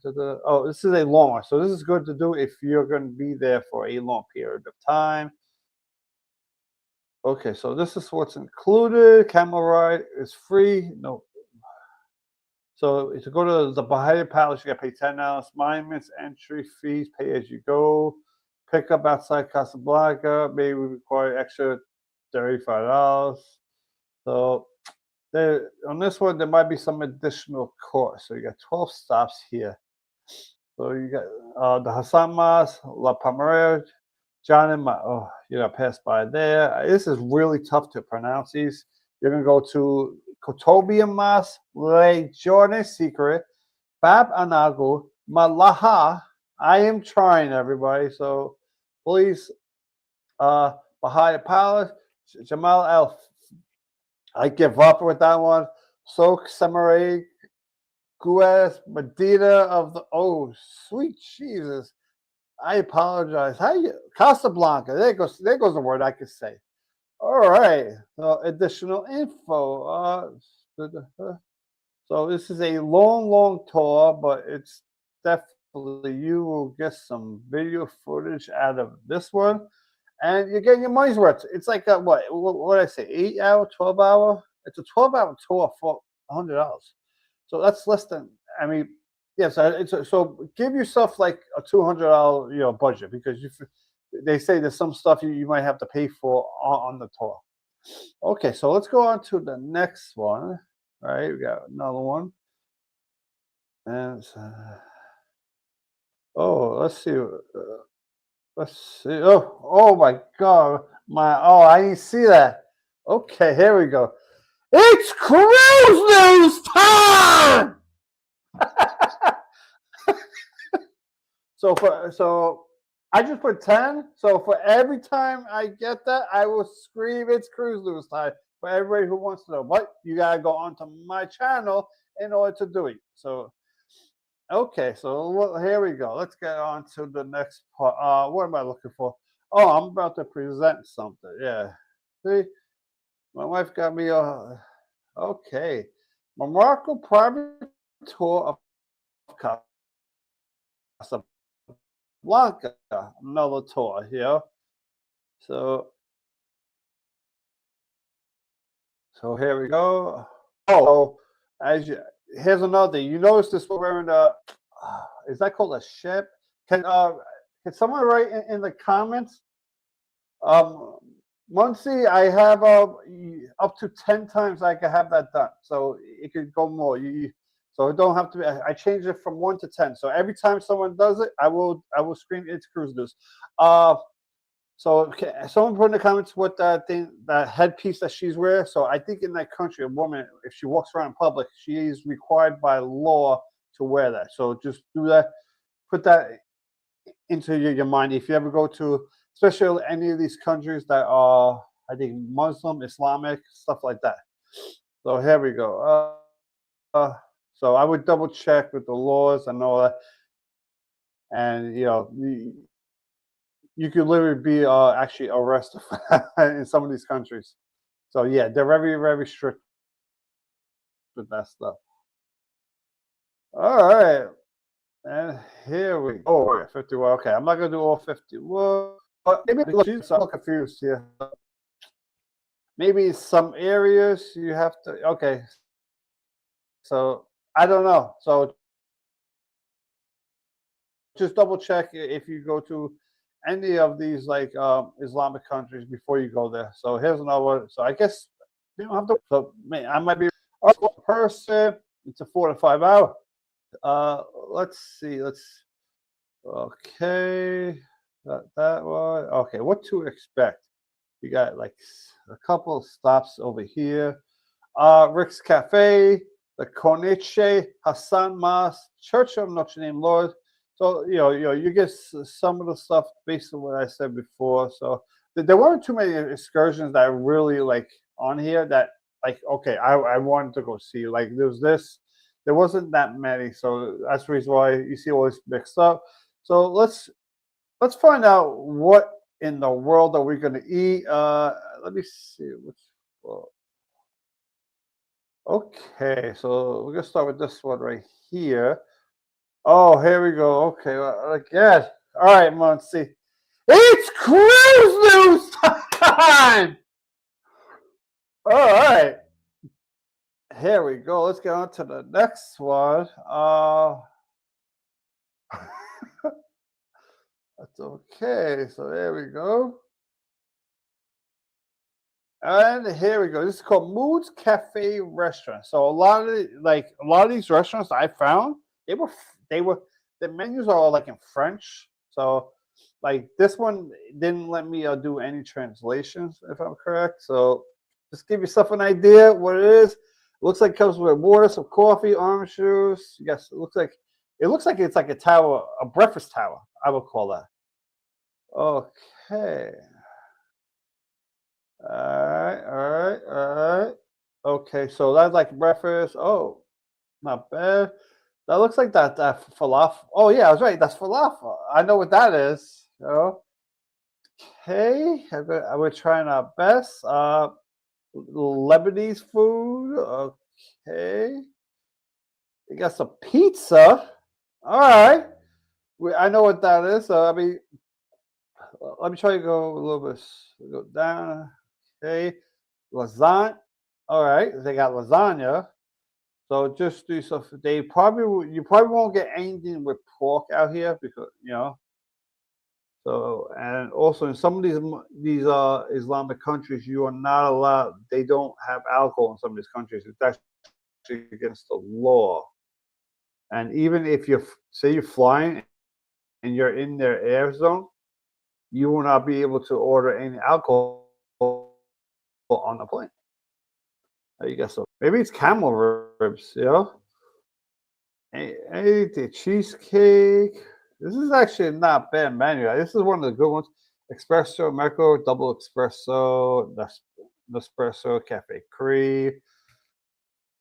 This is a long one. So this is good to do if you're going to be there for a long period of time. Okay, so this is what's included. Camel ride is free. No. So to go to the Bahia Palace, you got to pay $10. Monuments, entry fees, pay as you go. Pick up outside Casablanca, maybe require extra $35. So on this one, there might be some additional cost. So you got 12 stops here. So you got the Hassan Mas, La Palmera, John and pass by there. This is really tough to pronounce these. You're going to go to Kotobia Mas, Le Jordan Secret, Bab Anago, Malaha. I am trying, everybody. So please, Bahia Palace, Jamal El. I give up with that one. Soak Samaray, Guez, Medina of the sweet Jesus. I apologize. Casablanca? There goes the word I could say. All right. So additional info. So this is a long tour, but it's definitely, you will get some video footage out of this one. And you're getting your money's worth. It's like what did I say? 8 hour, 12 hour? It's a 12-hour tour for $100. So that's less than. I mean, yes. So give yourself like a $200 budget, because they say there's some stuff you might have to pay for on the tour. Okay, so let's go on to the next one. All right, we got another one. And let's see. Let's see. Oh my God. I didn't see that. Okay, here we go. It's cruise news time. So I just put 10. So for every time I get that, I will scream, "It's cruise news time" for everybody who wants to know. But you gotta go onto my channel in order to do it. So okay, so here we go. Let's get on to the next part. What am I looking for? Oh, I'm about to present something. Yeah. See, my wife got me a. Okay, Morocco private tour of Casablanca. Another tour here. So here we go. Oh, here's another. You notice this? We're wearing a. Is that called a ship? Can someone write in the comments? Muncie, I have up to 10 times I can have that done. So it could go more. So it don't have to be. I change it from 1 to 10. So every time someone does it, I will scream, "It's cruise news." So someone put in the comments what that headpiece that she's wearing. So I think in that country, a woman, if she walks around in public, she is required by law to wear that. So just do that. Put that into your mind. If you ever go to, especially any of these countries that are, I think, Muslim, Islamic, stuff like that. So here we go. So I would double check with the laws and all that. And you could literally be actually arrested in some of these countries. So yeah, they're very, very strict with that stuff. All right. And here we go. Oh, 51. Okay, I'm not gonna do all 51. But maybe I'm confused here. Maybe some areas you have to. Okay. So I don't know. So just double check if you go to any of these like Islamic countries before you go there. So here's another one. So I guess you don't have to. So I might be a person. It's a 4 to 5 hour. Let's see. Okay. That one. Okay. What to expect? We got like a couple of stops over here. Rick's Cafe, the Corniche, Hassan Mas, Church of Notre Dame Lord. So you get some of the stuff based on what I said before. So there weren't too many excursions that are really like on here that like okay I wanted to go see. Like there was this, there wasn't that many. So that's the reason why you see all this mixed up. So let's find out what in the world are we going to eat. Let me see. Okay, so we're gonna start with this one right here. Oh, here we go. Okay, again. All right, Muncie. It's cruise news time. All right. Here we go. Let's get on to the next one. That's okay. So there we go. And here we go. This is called Moods Cafe Restaurant. So a lot of these restaurants I found, the menus are all like in French. So like this one didn't let me do any translations, if I'm correct. So just give yourself an idea what it is. It looks like it comes with water, some coffee, orange juice. Yes, it looks like it's like a tower, a breakfast tower, I would call that. Okay. All right. Okay, so that's like breakfast. Oh, not bad. That looks like that falafel. Oh yeah, I was right. That's falafel. I know what that is. Okay, we're trying our best. Lebanese food. Okay, we got some pizza. All right, I know what that is. So I mean, let me try to go a little bit. Go down. Okay, lasagna. All right, they got lasagna. So just do stuff. You probably won't get anything with pork out here because So and also in some of these Islamic countries, you are not allowed. They don't have alcohol in some of these countries. It's actually against the law. And even if you're flying and you're in their air zone, you will not be able to order any alcohol on the plane. You got some. Maybe it's camel ribs. You know. Anything cheesecake. This is actually not bad menu. This is one of the good ones. Espresso, Americo, double espresso, Nespresso, cafe cream.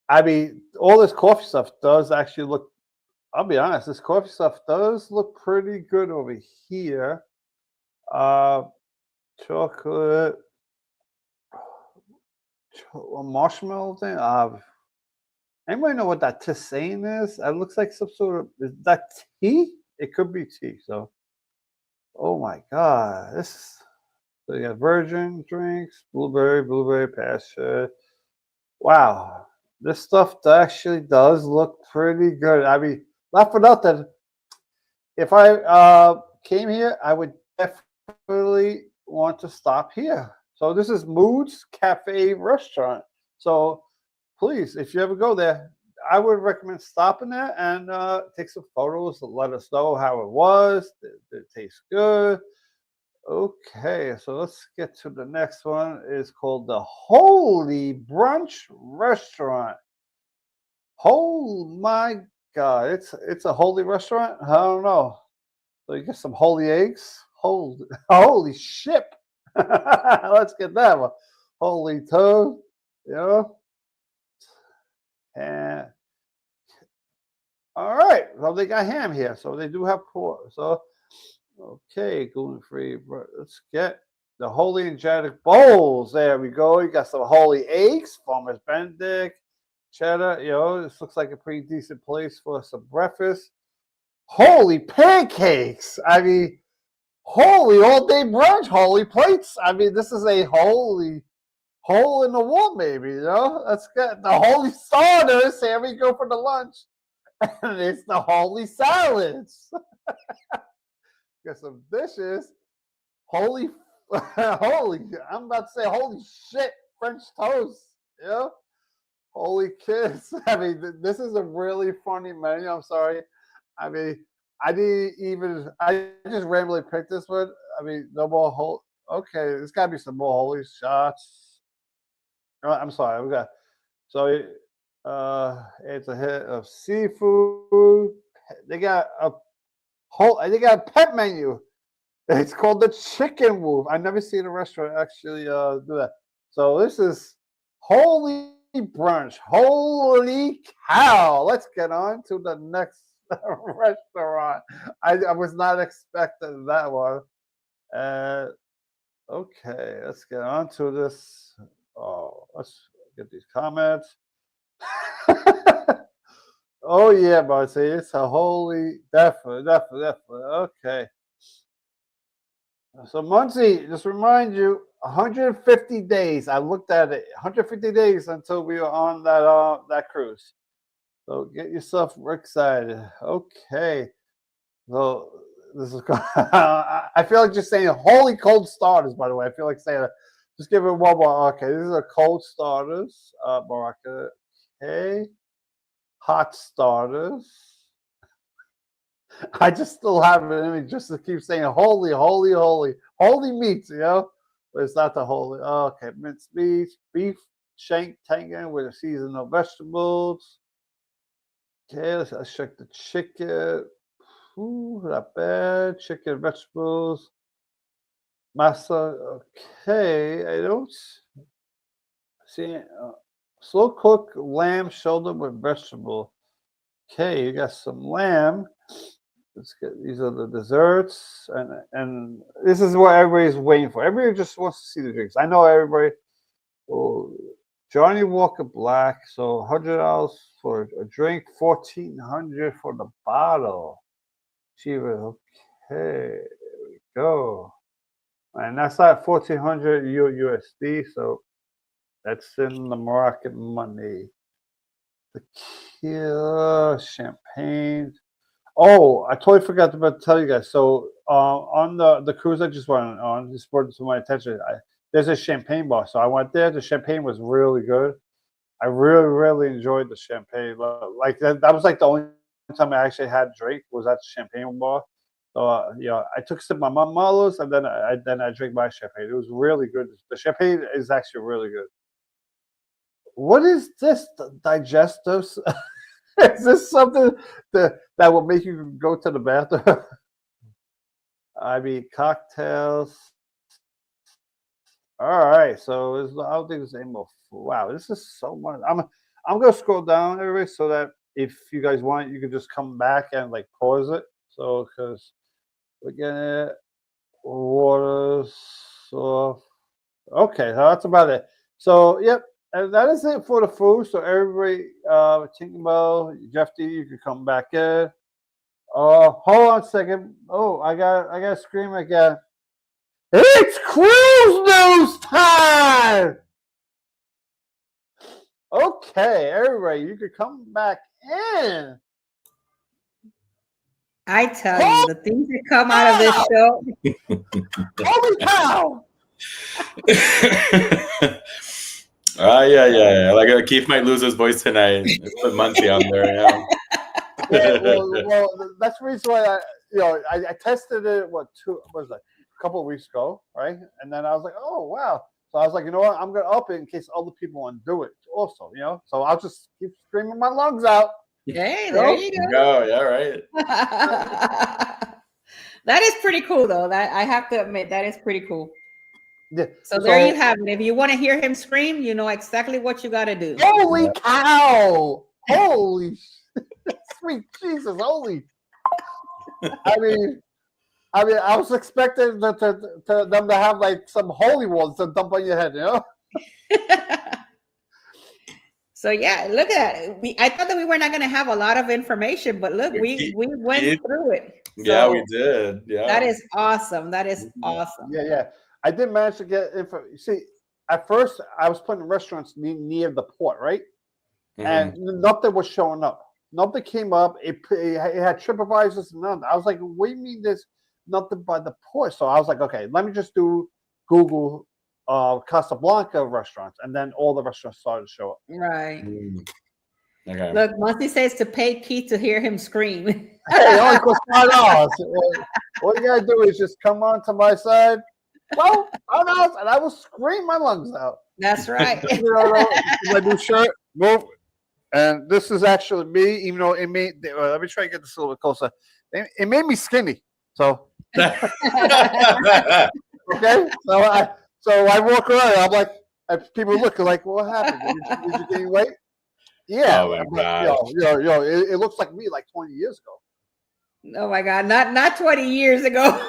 I mean, all this coffee stuff does actually look. I'll be honest. This coffee stuff does look pretty good over here. Chocolate, marshmallow thing. Anybody know what that tisane is? It looks like some sort of, is that tea? It could be tea. So, oh my God, so you got virgin drinks, blueberry passion. Wow, this stuff actually does look pretty good. I mean, not for nothing. If I came here, I would definitely want to stop here. So this is Mood's Cafe Restaurant. So please, if you ever go there, I would recommend stopping there and take some photos. Let us know how it was. Did it taste good? Okay, so let's get to the next one. It's called the Holy Brunch Restaurant. Oh my God, it's a holy restaurant? I don't know. So you get some holy eggs. Holy ship. Let's get that one. Holy toad, you know. And all right, well they got ham here, so they do have pork. So okay, gluten-free. Let's get the holy angelic bowls. There we go. You got some holy eggs, Farmer's Benedict, cheddar. You know, this looks like a pretty decent place for some breakfast. Holy pancakes. I mean, holy all-day brunch, holy plates. I mean, this is a holy hole in the wall, maybe, you know? Let's get the holy starters. Here we go for the lunch. And it's the holy salads. Got some dishes. Holy, I'm about to say holy shit, French toast, you know? Holy kids. I mean, this is a really funny menu. I'm sorry. I mean, I just randomly picked this one. I mean, no more okay, there's got to be some more holy shots. I'm sorry. It's a hit of seafood. They got a pet menu. It's called the Chicken Wolf. I've never seen a restaurant actually do that. So this is holy brunch. Holy cow. Let's get on to the next restaurant. I was not expecting that one. Okay, let's get on to this. Oh, let's get these comments. Oh yeah, but see, it's a holy definitely. Okay. So Muncie, just remind you, 150 days. I looked at it. 150 days until we were on that cruise. So get yourself excited. Okay. So this is. I feel like just saying holy cold starters. By the way, I feel like saying that. Just give it one more. Okay, these are cold starters. Morocco. Okay. Hot starters. I just still have it in me just to keep saying holy meats, you know? But it's not the holy. Okay, minced meat, beef, shank tangen with seasonal vegetables. Okay, let's check the chicken. Ooh, not bad. Chicken, vegetables. Masa. Okay, I don't see. Slow cook lamb shoulder with vegetable. Okay, you got some lamb. Let's get these are the desserts, and this is what everybody's waiting for. Everybody just wants to see the drinks. I know everybody. Oh, Johnny Walker Black, so $100 for a drink, $1,400 for the bottle. Chiva, okay, there we go. And that's not 1,400 USD, so that's in the Moroccan money. Tequila, champagne. Oh, I totally forgot to tell you guys. So on the cruise I just went on, just brought it to my attention. There's a champagne bar, so I went there. The champagne was really good. I really enjoyed the champagne. Like that was like the only time I actually had a drink was at the champagne bar. So I took a sip of my Marlos and then I drank my champagne. It was really good. The champagne is actually really good. what is this? Digestives? Is this something that will make you go to the bathroom? I mean, cocktails. All right, so I don't think there's any more. Wow, this is so much. I'm gonna scroll down, everybody, so that if you guys want, you can just come back and like pause it. So because we're getting water, soft. Okay, so that's about it. So yep, and that is it for the food. So everybody, Tinkerbell, Jeff D, you can come back in. Hold on a second. Oh, I got to scream again. It's cruise news time. Okay, everybody, you can come back in. I tell you, the things that come out of this show. Holy cow! Yeah. Like Keith might lose his voice tonight. Put Muncie on there. Yeah. well, that's the reason why I tested it. A couple of weeks ago, right? And then I was like, oh wow. So I was like, you know what? I'm gonna up it in case other people want to do it also. So I'll just keep screaming my lungs out. Hey, there you go. Yeah, right. That is pretty cool, though. That I have to admit, that is pretty cool. Yeah. So there you have it. If you want to hear him scream, you know exactly what you got to do. Holy cow! Holy sweet Jesus! Holy! I mean, I was expecting them to have like some holy ones to dump on your head, So yeah, look at it. I thought that we were not going to have a lot of information, but look, we went through it. So yeah, we did. Yeah, that is awesome. That is awesome. Yeah. I did manage to get info. You see, at first I was putting restaurants near the port, right? Mm-hmm. And nothing was showing up. Nothing came up. It had TripAdvisors and none. I was like, what do you mean there's nothing by the port? So I was like, okay, let me just do Google Casablanca restaurants, and then all the restaurants started to show up. Right. Okay. Look, Muncie says to pay Keith to hear him scream. Hey, it only costs $5. All you gotta do is just come on to my side. Well, $5, and I will scream my lungs out. That's right. My new shirt. Move. And this is actually me, even though it made. Let me try to get this a little bit closer. It made me skinny. So. Okay. So I walk around. I'm like, people look like, what happened? Did you gain weight? Yeah. Oh my God. It looks like me like 20 years ago. Oh my God. Not 20 years ago.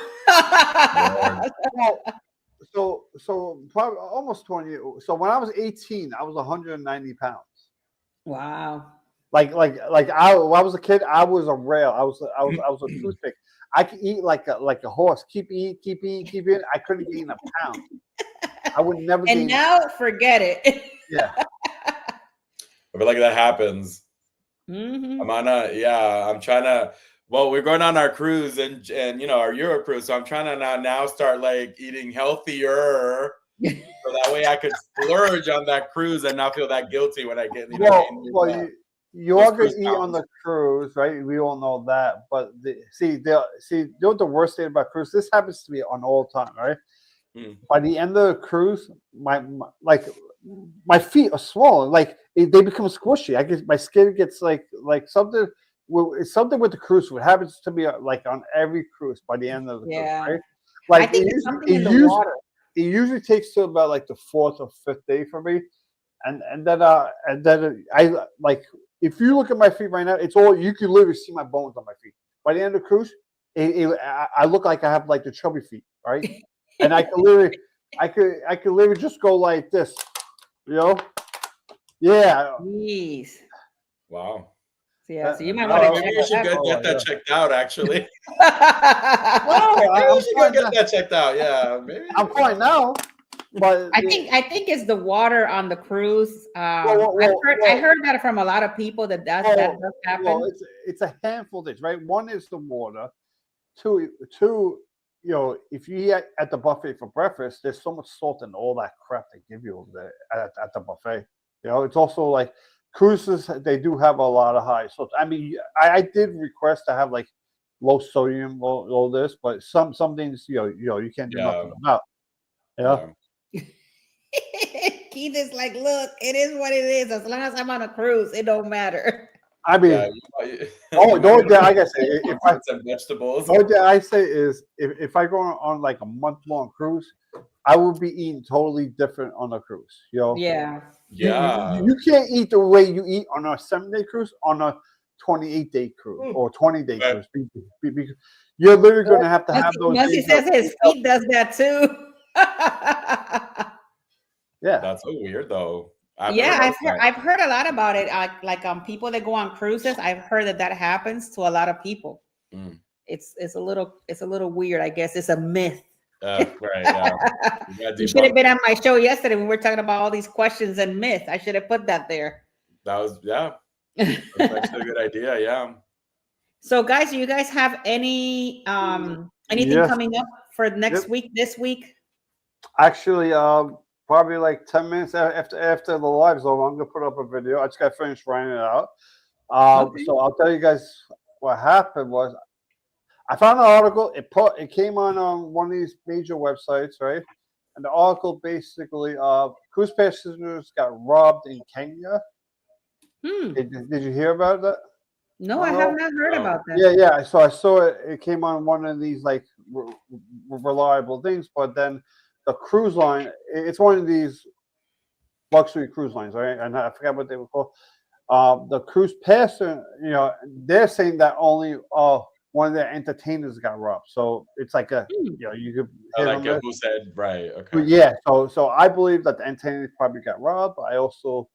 So probably almost 20 years. So when I was 18, I was 190 pounds. Wow. When I was a kid, I was a rail. I was a toothpick. I could eat like a horse. Keep eating. I couldn't gain a pound. I would never. And now, forget it. Yeah. I feel like that happens. Mm-hmm. I'm trying to. Well, we're going on our cruise and our Euro cruise, so I'm trying to now start like eating healthier, so that way I could splurge on that cruise and not feel that guilty when I get. You are going to eat on the cruise, right? We all know that, but you know what the worst thing about cruise? This happens to me on all the time, right? By the end of the cruise, my feet are swollen, like they become squishy. My skin gets like something. It's something with the cruise. What happens to me like on every cruise by the end of the cruise, right? Like I think it's something in the water. It usually takes till about like the 4th or 5th day for me, and then I like. If you look at my feet right now, it's all you can literally see my bones on my feet. By the end of the cruise, I look like I have like the chubby feet, right? And I could literally just go like this, Yeah. Jeez. Wow. Yeah, so you might want to. Maybe you should get that checked out. Actually. I'm should go get that checked out. Yeah, maybe. I'm fine now. But I think it's the water on the cruise. I heard that from a lot of people that does happen. Well, it's a handful of things, right? One is the water. Two, if you eat at the buffet for breakfast, there's so much salt and all that crap they give you over there at the buffet. It's also like cruises. They do have a lot of high salt. I mean, I did request to have like low sodium, low this, but some things you can't do nothing about. Keith is like, look, it is what it is. As long as I'm on a cruise, it don't matter. I mean, the only thing I can say, if I some vegetables. The only thing I say is, if I go on like a month-long cruise, I will be eating totally different on a cruise. You know? Yeah. You can't eat the way you eat on a 7-day cruise on a 28-day cruise or 20-day cruise. Because you're literally going to have those. He says his feet does that too. Yeah, that's so weird though. I've heard a lot about it. Like people that go on cruises, I've heard that happens to a lot of people. It's a little weird. I guess it's a myth. Right. Yeah. You should have been on my show yesterday when we were talking about all these questions and myths. I should have put that there. That was That's actually a good idea. Yeah. So, guys, do you guys have anything coming up for next week? This week? Actually, probably like 10 minutes after the live's over, I'm gonna put up a video. I just got finished writing it out. So I'll tell you guys what happened was I found an article. It came on one of these major websites, right? And the article basically, cruise passengers got robbed in Kenya. Did you hear about that? No, I have not heard about that. Yeah. So I saw it. It came on one of these like reliable things, but then the cruise line, it's one of these luxury cruise lines, right? And I forgot what they were called. The cruise passenger, they're saying that only one of their entertainers got robbed. So it's like you could like who said right? Okay. Yeah. So I believe that the entertainers probably got robbed. I also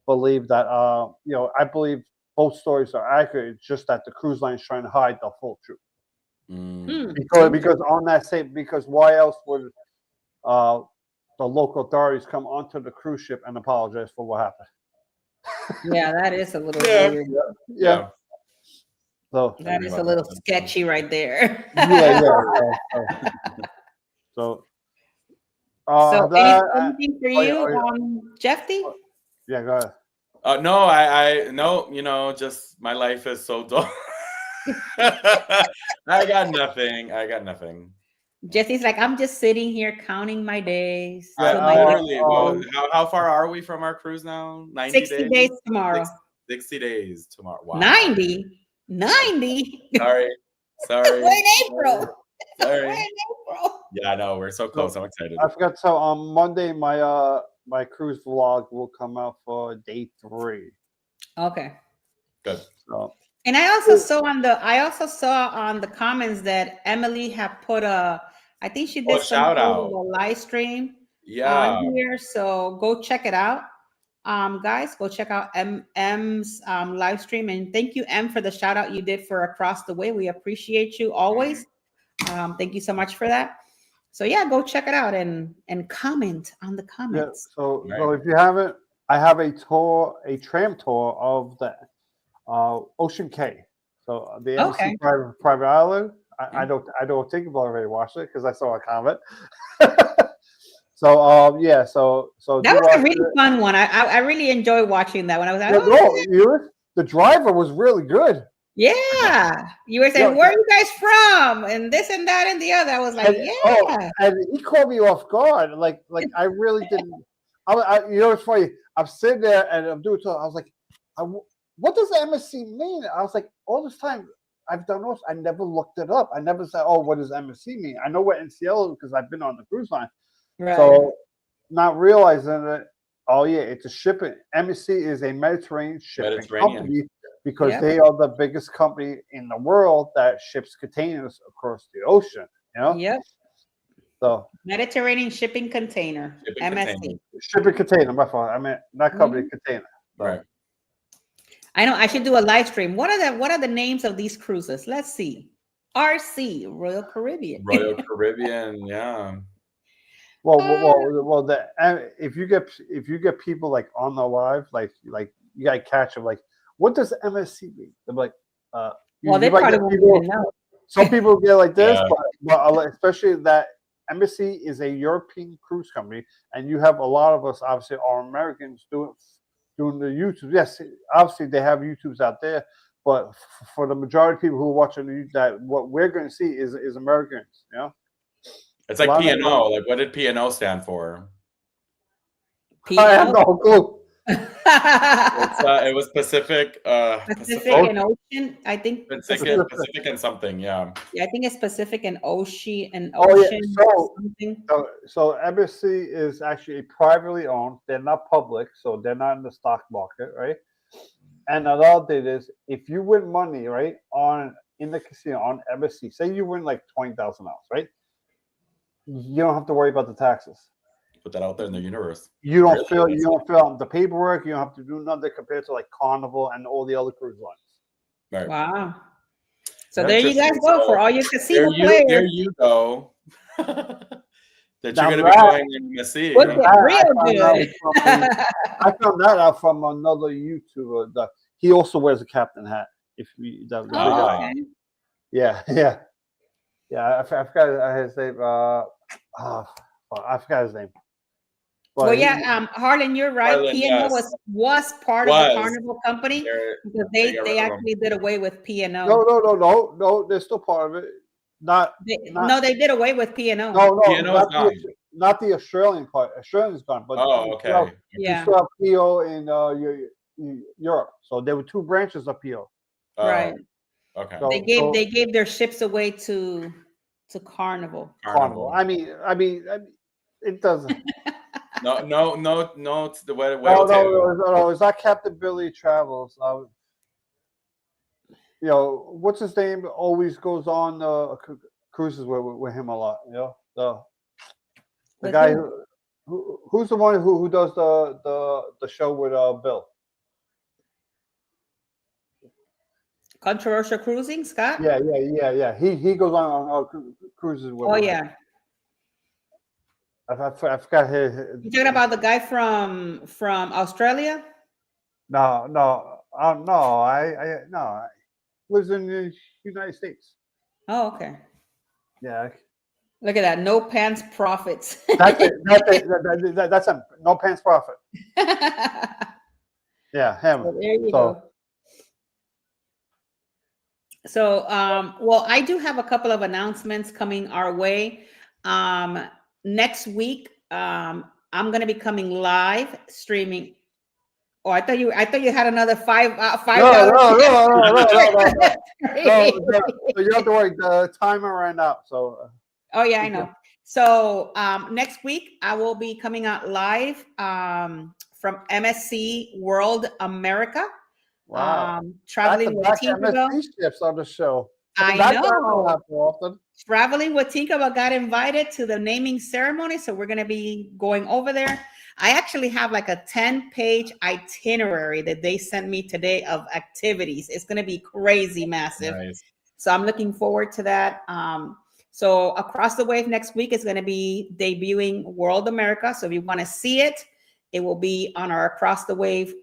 believe that I believe both stories are accurate. It's just that the cruise line is trying to hide the full truth. Because on that because why else would the local authorities come onto the cruise ship and apologize for what happened? Yeah, that is a little weird. Yeah. So that is a little sketchy right there. So anything for you, Jeffy? Yeah, go ahead. No, just my life is so dull. I got nothing. Jesse's like, I'm just sitting here counting my days. How far are we from our cruise now? 60 days tomorrow. 60 days tomorrow. Wow. 90. Sorry. We're in April. Sorry. Yeah, I know. We're so close. I'm excited. I forgot. So on Monday, my cruise vlog will come out for day 3. Okay. Good. So. And I also saw on the comments that Emily had put I think she did shout out a live stream on here. So go check it out. Guys, go check out M's live stream. And thank you, M, for the shout out you did for Across the Way. We appreciate you always. Thank you so much for that. So yeah, go check it out and comment on the comments. Yeah, so if you haven't, I have a tram tour of the Ocean Cay. So the embassy private island. I don't think I've already watched it because I saw a comment. So that was a really fun one. I really enjoyed watching that one. I was like, the driver was really good. Yeah, you were saying, where are you guys from? And this and that and the other. I was like, and he caught me off guard. Like I really didn't. It's funny. I'm sitting there and I'm doing so. I was like, what does MSC mean? I was like, all this time I've done this. I never looked it up. I never said, what does MSC mean? I know what NCL is because I've been on the cruise line. Right. So not realizing that, it's a shipping. MSC is a Mediterranean shipping company because they are the biggest company in the world that ships containers across the ocean. Yep. So Mediterranean shipping container, MSC. Shipping container, my fault. I mean not company container. So. Right. I know I should do a live stream. What are the names of these cruises? Let's see. RC, Royal Caribbean. Royal Caribbean, yeah. Well. If you get people like on the live, like you gotta catch them. Like, what does MSC mean? They're like, they probably won't even know. Some people get like this, but especially that MSC is a European cruise company, and you have a lot of us, obviously, are Americans doing the YouTube. Yes, obviously they have YouTubes out there, but for the majority of people who are watching that, what we're going to see is Americans. It's like P&O. Like, what did P&O stand for? I have no clue. It was Pacific. Pacific and Ocean. I think Pacific and something. Yeah. Yeah, I think it's Pacific and Ocean. Something. So Embassy is actually privately owned. They're not public, so they're not in the stock market, right? And another thing is, if you win money, right, in the casino on Embassy, say you win like $20,000, right? You don't have to worry about the taxes. Put that out there in the universe. You don't fill out the paperwork. You don't have to do nothing compared to like Carnival and all the other cruise lines. Right. Wow. So there you guys go for all your casino players. There you go. That you're going to be going in the sea. Real good. I found that out from another YouTuber. He also wears a captain hat. Yeah. I forgot his name. I forgot his name. But Harlan, you're right. P&O was part of the Carnival company because they actually did away with P&O. No, they're still part of it. They did away with P&O. No, not the Australian part. Australian's gone, but okay. You still have P&O in Europe. So there were two branches of P&O. Right. Okay. So, they gave their ships away to Carnival. I mean, it doesn't. No. It's the way. No. It's not Captain Billy Travels. What's his name? Always goes on cruises with him a lot. The guy who's the one who does the show with Bill. Controversial Cruising, Scott? Yeah. He goes on cruises with. Oh yeah. I forgot his. You talking about the guy from Australia? No. I lives in the United States. Oh, okay. Yeah. Look at that. No Pants Profits. That's it. That's a No Pants Profit. Yeah, him. So there you go. So, I do have a couple of announcements coming our way. Next week, I'm going to be coming live streaming. Oh, I thought you had another $5. No. So you have to worry. The timer ran out. So. Oh yeah, I know. So next week I will be coming out live from MSC World America. Wow. Traveling with Tinkerbell. Ships on the show. I know. Traveling with Tinkerbell got invited to the naming ceremony, so we're going to be going over there. I actually have like a 10-page itinerary that they sent me today of activities. It's going to be crazy massive. Nice. So I'm looking forward to that. So Across the Wave next week is going to be debuting World America. So if you want to see it, it will be on our Across the Wave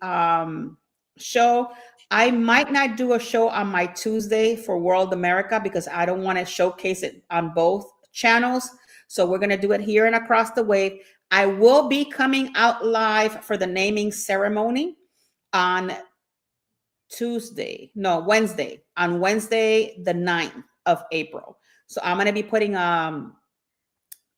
show. I might not do a show on my Tuesday for World America because I don't want to showcase it on both channels. So we're going to do it here and Across the Wave. I will be coming out live for the naming ceremony on Wednesday, on Wednesday, the 9th of April. So I'm going to be putting a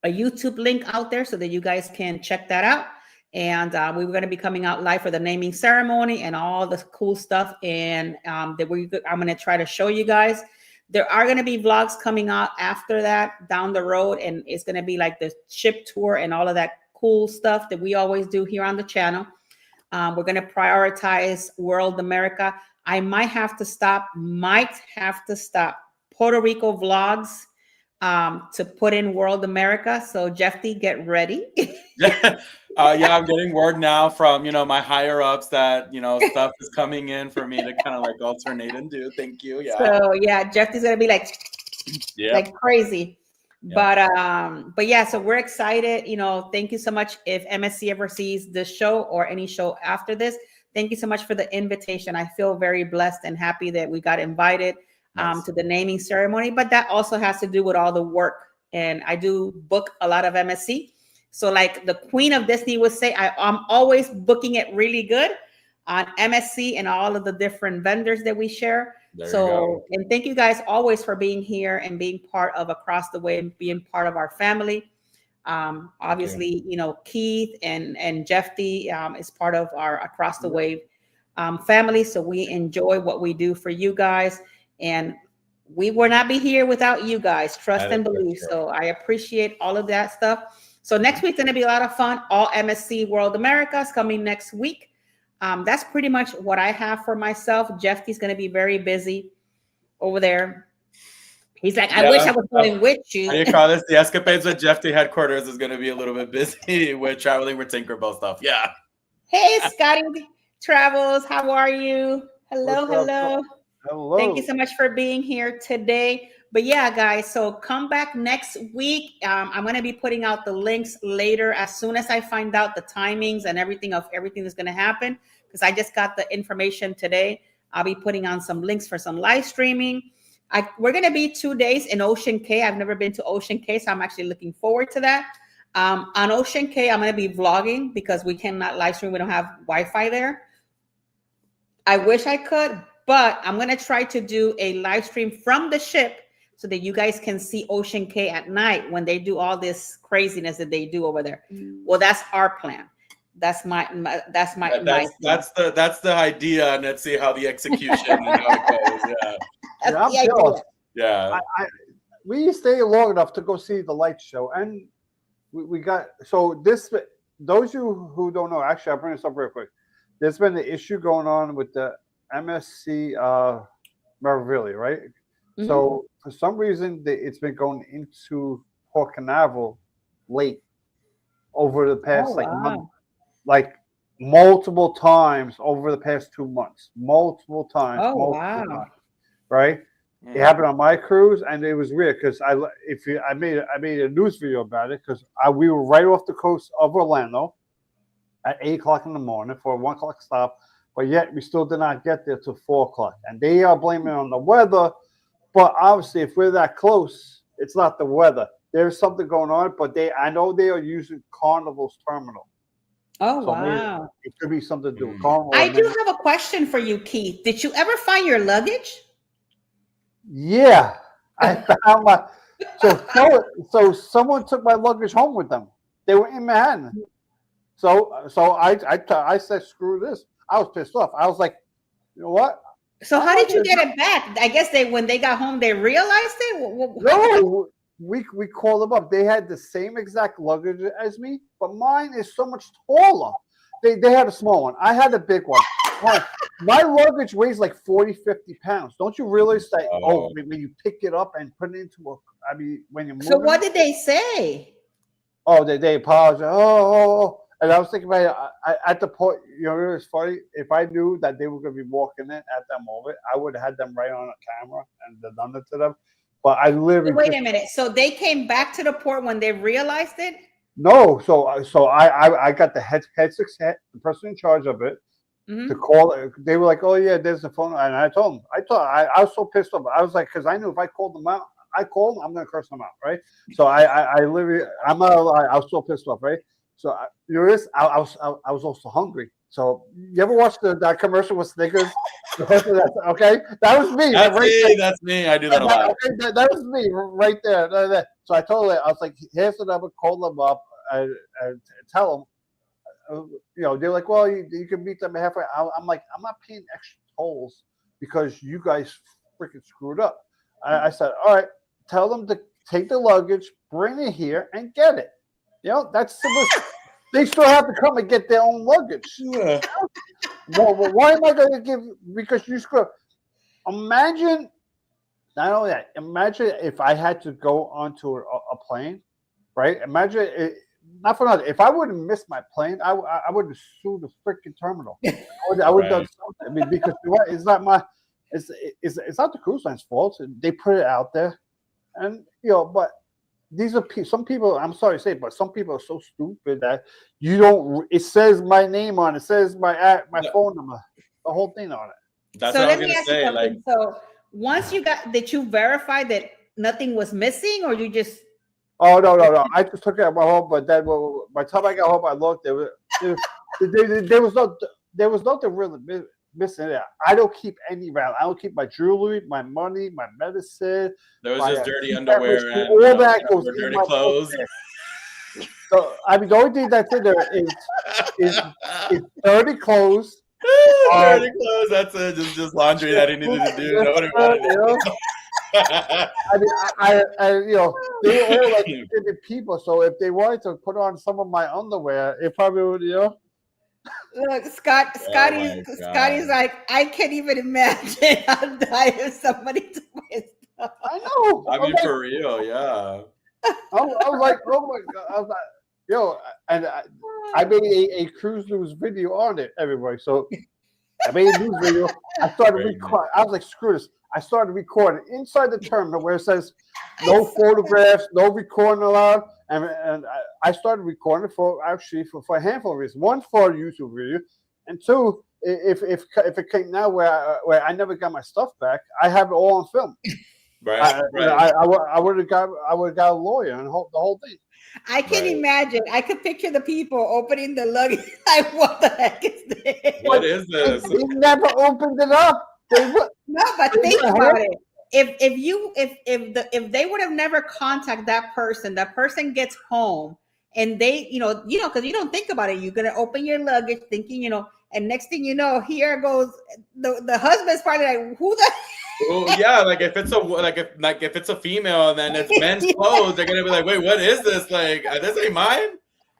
YouTube link out there so that you guys can check that out. And we're going to be coming out live for the naming ceremony and all the cool stuff. And I'm going to try to show you guys. There are going to be vlogs coming out after that down the road. And it's going to be like the ship tour and all of that cool stuff that we always do here on the channel. We're going to prioritize World America. I might have to stop Puerto Rico vlogs to put in World America. So Jeffy, get ready. I'm getting word now from, my higher ups that, stuff is coming in for me to kind of like alternate and do. Thank you. Yeah. So Jeffy's going to be like crazy. Yeah. But yeah, so we're excited. Thank you so much. If MSC ever sees this show or any show after this, thank you so much for the invitation. I feel very blessed and happy that we got invited to the naming ceremony, but that also has to do with all the work. And I do book a lot of MSC. So like the Queen of Disney would say, I'm always booking it really good on MSC and all of the different vendors that we share. And thank you guys always for being here and being part of Across the Way and being part of our family. Obviously, Keith and Jeffy is part of our Across the Wave family. So we enjoy what we do for you guys. And we would not be here without you guys. Trust and believe. Sure. So I appreciate all of that stuff. So next week's going to be a lot of fun. All MSC World Americas coming next week. That's pretty much what I have for myself. Jeffy's going to be very busy over there. He's like, I wish I was going with you. How do you call this? The Escapades with Jeffy headquarters is going to be a little bit busy with traveling with Tinkerbell stuff. Yeah. Hey, Scotty Travels. How are you? Hello. Thank you so much for being here today. But yeah, guys, so come back next week. I'm going to be putting out the links later as soon as I find out the timings and everything that's going to happen, because I just got the information today. I'll be putting on some links for some live streaming. We're going to be 2 days in Ocean Cay. I've never been to Ocean Cay, so I'm actually looking forward to that. On Ocean Cay, I'm going to be vlogging because we cannot live stream. We don't have Wi-Fi there. I wish I could, but I'm going to try to do a live stream from the ship so that you guys can see Ocean Cay at night when they do all this craziness that they do over there. Well, that's our plan. That's the idea, and let's see how the execution and how it goes. Yeah. I'm jealous. Yeah. We stayed long enough to go see the light show, and we got this. Those you who don't know, actually, I'll bring this up real quick. There's been an issue going on with the MSC Maravilli, right? Mm-hmm. So for some reason, it's been going into Port Canaveral late over the past month, like multiple times over the past 2 months, multiple times. Times, right? Mm-hmm. It happened on my cruise, and it was weird because I made a news video about it because we were right off the coast of Orlando at 8 o'clock in the morning for a 1 o'clock stop, but yet we still did not get there till 4 o'clock. And they are blaming it on the weather, but obviously if we're that close, it's not the weather. There's something going on, but I know they are using Carnival's terminal. Oh, so wow. It could be something to do with Carnival. I do have a question for you, Keith. Did you ever find your luggage? Yeah. I found my so someone took my luggage home with them. They were in Manhattan. So I said, screw this. I was pissed off. I was like, you know what? So how did you get it back? I guess when they got home, they realized it? No, we called them up. They had the same exact luggage as me, but mine is so much taller. They had a small one. I had a big one. My luggage weighs like 40, 50 pounds. Don't you realize that when you pick it up and put it into when you move So what did they say? Oh, they apologized. And I was thinking about it, at the point, it was funny. If I knew that they were going to be walking in at that moment, I would have had them right on a camera and done it to them. But I literally wait a minute. So they came back to the port when they realized it? No. So I got the the person in charge of it to call. They were like, "Oh yeah, there's the phone," and I told them. I was so pissed off. I was like, because I knew if I called them out, I'm going to curse them out, right? So I literally, I was so pissed off, right? So I was also hungry. So you ever watch that commercial with Snickers? Okay, that was me. That's me. I do that a lot. Okay, that was me right there. So I told her, I was like, here's the number. Call them up and tell them. They're like, well, you can meet them halfway. I'm like, I'm not paying extra tolls because you guys freaking screwed up. I said, all right, tell them to take the luggage, bring it here, and get it. That's the they still have to come and get their own luggage. Yeah. Well, why am I going to give? Because you screw up. Imagine, not only that, imagine if I had to go onto a plane, right? Imagine it, not for nothing. If I would have missed my plane, I would have sued the freaking terminal. I would have done something. Because it's not it's not the cruise line's fault. They put it out there, and but. These are some people. I'm sorry to say, but some people are so stupid that you don't. It says my name on it. Says my phone number, the whole thing on it. That's what I was gonna say. Like, so once you verified that nothing was missing, or you just? Oh no! I just took it at my home, but then by the time I got home, I looked. There was nothing really missing there. I don't keep any around. I don't keep my jewelry, my money, my medicine. There was just dirty underwear and all that goes dirty clothes. So I mean, the only thing that's in there is dirty clothes. Dirty clothes. That's it. Just laundry that he needed to do. Nobody wanted it. I mean, I they were all like different people. So if they wanted to put on some of my underwear, it probably would, Look, Scotty's like, I can't even imagine how die if somebody took my stuff. I know. I mean, for real, yeah. I was like, oh my god! I was like, and I made a cruise news video on it, everybody. So I made a news video. I started recording. I was like, screw this. I started recording inside the terminal where it says no photographs, no recording allowed. And I started recording for a handful of reasons. One, for a YouTube video, and two, if it came now where I never got my stuff back, I have it all on film. Right. I would have got a lawyer and the whole thing. I can imagine. I could picture the people opening the luggage. Like, what the heck is this? What is this? They never opened it up. No, but think about it. If they would have never contacted that person gets home and they, because you don't think about it. You're gonna open your luggage thinking, and next thing you know, here goes the husband's probably like, who the Oh yeah, like if it's a female and then it's men's clothes, they're gonna be like, wait, what is this? Like, this ain't mine?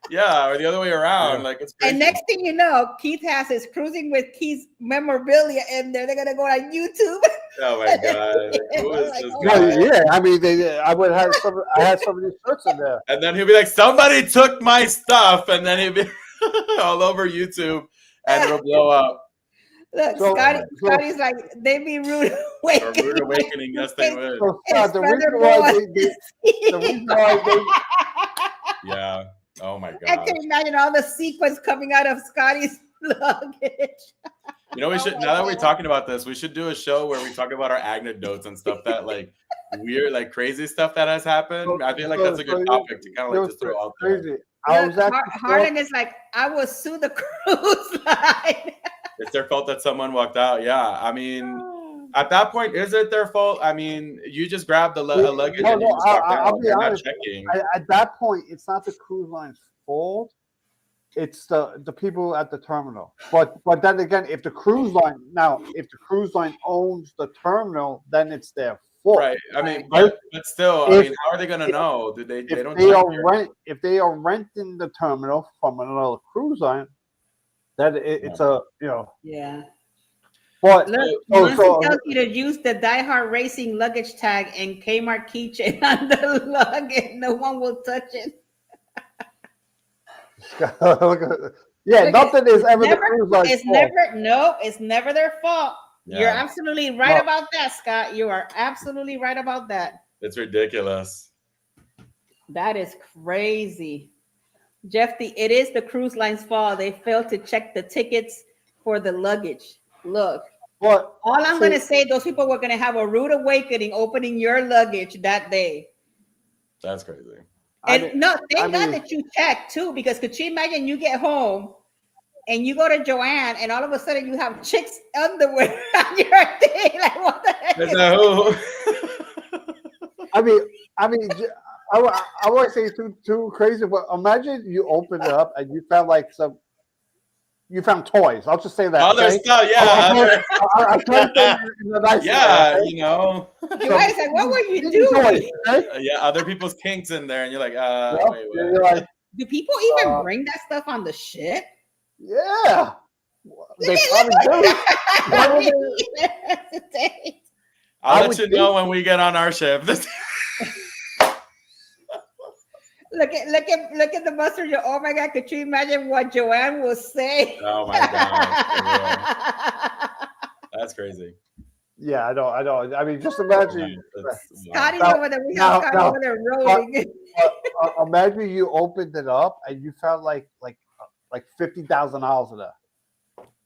Yeah, or the other way around. Like, it's crazy. And next thing you know, Keith has his Cruising with Keith's memorabilia in there. They're gonna go on YouTube. Oh my god, who is this guy? Well, yeah, I mean, I would have I had some of these shirts in there. And then he'll be like, somebody took my stuff, and then he'll be all over YouTube, and it'll blow up. Look, Scotty's like, they be rude awakening. Rude awakening, yes, they would. So, the reason why they yeah. Oh my god. I can imagine all the sequins coming out of Scotty's luggage. We should, now that we're talking about this, we should do a show where we talk about our anecdotes and stuff that like weird, like crazy stuff that has happened. I feel like that's a good topic to kind of like just throw out there. Harlan is like, I will sue the cruise line. It's their fault that someone walked out. Yeah. I mean, at that point, is it their fault? I mean, you just grabbed the luggage and you just walked out. I'll be honest. Not checking. At that point, it's not the cruise line's fault. It's the people at the terminal. But then again, if the cruise line owns the terminal, then it's their fault. Right. I mean, but still, I mean, how are they going to know? If they are renting the terminal from another cruise line, then it's Yeah. But once it tells you to use the Die Hard Racing luggage tag and Kmart keychain on the luggage, no one will touch it. Nothing is ever the cruise line's fault. It's never their fault. Yeah. You're absolutely right about that, Scott. You are absolutely right about that. It's ridiculous. That is crazy. Jeff, it is the cruise line's fault. They failed to check the tickets for the luggage. Look, all I'm going to say, those people were going to have a rude awakening opening your luggage that day. That's crazy. And thank God that you checked too, because could you imagine you get home and you go to Joanne and all of a sudden you have chicks underwear on your thing? Like, what the heck? Is that who? I mean, I won't say too crazy, but imagine you open it up and you found you found toys. I'll just say that. Other stuff, yeah. Joanne's like, what were you doing? Toys, right? Yeah, other people's kinks in there, and you're like, wait. You're like, do people even bring that stuff on the ship? Yeah. They probably do. I'll let you know when we get on our ship. Look at the mustard. Oh my God! Could you imagine what Joanne will say? Oh my God! That's crazy. Yeah, I know. I mean, just imagine. Scotty's over there. We have Scotty over there rolling. Imagine you opened it up and you found like $50,000 of that.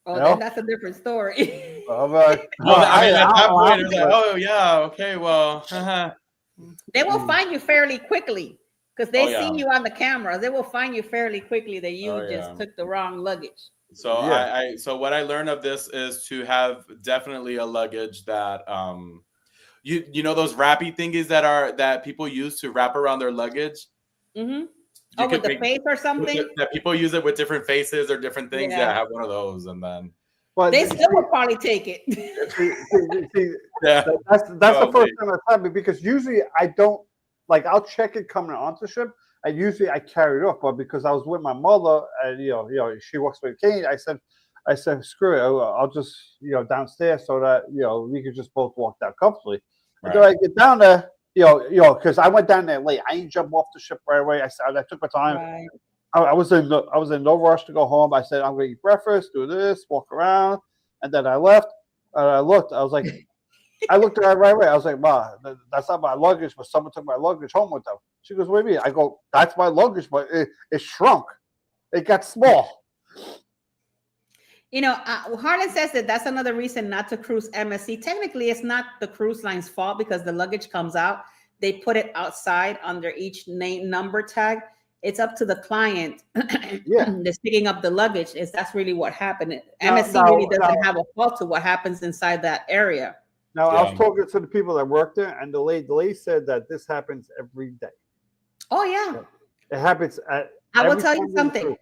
Oh, then that's a different story. I'm like, at that point, it's like, oh yeah, okay, well. They will find you fairly quickly. Because they see you on the camera, they will find you fairly quickly that you just took the wrong luggage. So so what I learned of this is to have definitely a luggage that you know those wrappy thingies that people use to wrap around their luggage. Mm-hmm. with the face or something. That people use it with different faces or different things. Yeah, I have one of those, and then. But they still would probably take it. Yeah, that's the first time I've had it, because usually I don't, like, I'll check it coming onto ship. And usually I carry it up, but because I was with my mother and you know she works with Kane, I said screw it, I'll just downstairs so that we could just both walk down comfortably. Right. And then I get down there, because I went down there late. I didn't jump off the ship right away. I took my time. Right. I was in no rush to go home. I said I'm going to eat breakfast, do this, walk around, and then I left. And I looked. I was like, I looked at her right away. I was like, Ma, that's not my luggage, but someone took my luggage home with them. She goes, what do you mean? I go, that's my luggage, but it shrunk. It got small. Harlan says that's another reason not to cruise MSC. Technically, it's not the cruise line's fault because the luggage comes out. They put it outside under each name number tag. It's up to the client that's picking up the luggage. That's really what happened. MSC really doesn't have a fault to what happens inside that area. Now, I was talking to the people that work there, and the lady said that this happens every day. Oh, yeah. It happens I will tell you something.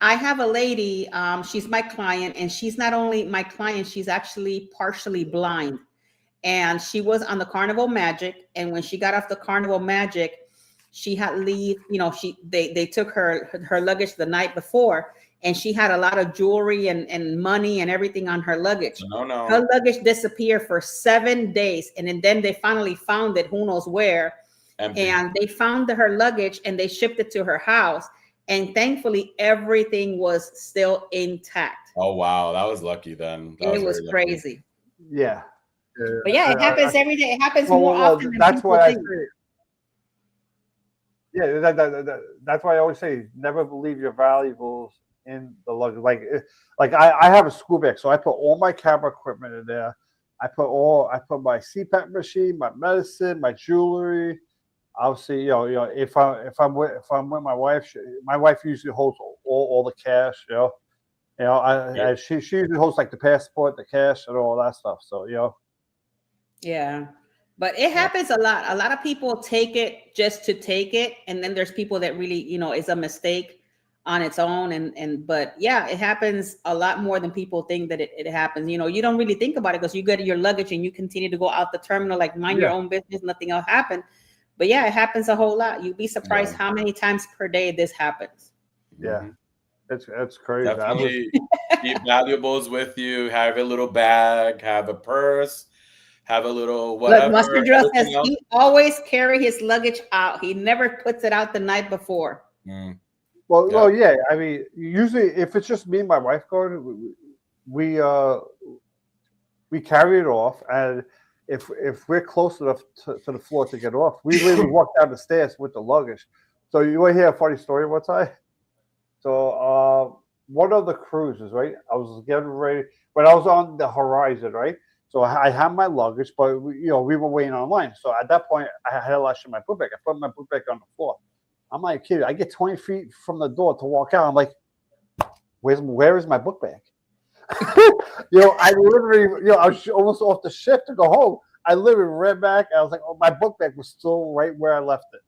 I have a lady, she's my client, and she's not only my client, she's actually partially blind. And she was on the Carnival Magic, and when she got off the Carnival Magic, she had to leave, they took her luggage the night before, and she had a lot of jewelry and money and everything on her luggage. No. Her luggage disappeared for 7 days, and then they finally found it, who knows where. Empty. And they found her luggage and they shipped it to her house. And thankfully, everything was still intact. Oh, wow. That was lucky then. It was crazy. Yeah. But yeah, it happens every day. It happens more often than that's people why think. That's why I always say never leave your valuables in the luggage. Like I have a school bag, so I put all my camera equipment in there. I put my CPAP machine, my medicine, my jewelry. Obviously, if I'm with my wife usually holds all the cash. She usually holds like the passport, the cash, and all that stuff. So Yeah, but it happens a lot. A lot of people take it just to take it, and then there's people that really, it's a mistake on its own. But yeah, it happens a lot more than people think that it happens. You don't really think about it because you get your luggage and you continue to go out the terminal, like mind your own business, nothing else happened. But yeah, it happens a whole lot. You'd be surprised how many times per day this happens. Yeah, it's crazy. Definitely keep valuables with you. Have a little bag. Have a purse. Have a little whatever. Look, Mustard Drill says he always carry his luggage out. He never puts it out the night before. Well, yeah. I mean, usually if it's just me and my wife going, we carry it off, and if we're close enough to the floor to get off, we literally walk down the stairs with the luggage. So you want to hear a funny story one time? So one of the cruises, right? I was getting ready, but I was on the horizon, right? So I had my luggage, but we were waiting online. So at that point, I had a lot of my book bag. I put my book bag on the floor. I'm like, kid, I get 20 feet from the door to walk out. I'm like, where is my book bag? I literally, I was almost off the ship to go home. I literally ran back. I was like, oh, my book bag was still right where I left it.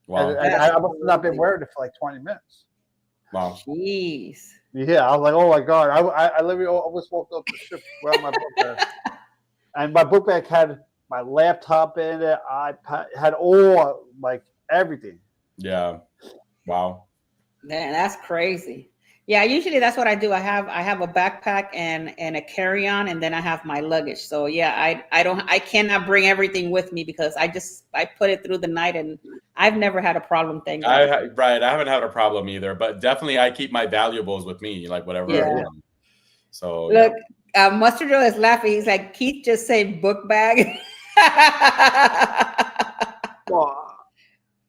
Wow. And I must have not been wearing it for like 20 minutes. Wow. Jeez. Yeah, I was like, oh my God. I literally almost walked off the ship without my book bag. And my book bag had my laptop in it. iPad, had all, like, everything. Yeah. Wow. Man, that's crazy. Yeah, usually that's what I do. I have a backpack and a carry-on, and then I have my luggage. So yeah, I cannot bring everything with me because I put it through the night, and I've never had a problem. Thank God. I haven't had a problem either, but definitely I keep my valuables with me, like whatever. Yeah. So look, Mustard Joe is laughing. He's like, Keith just said book bag.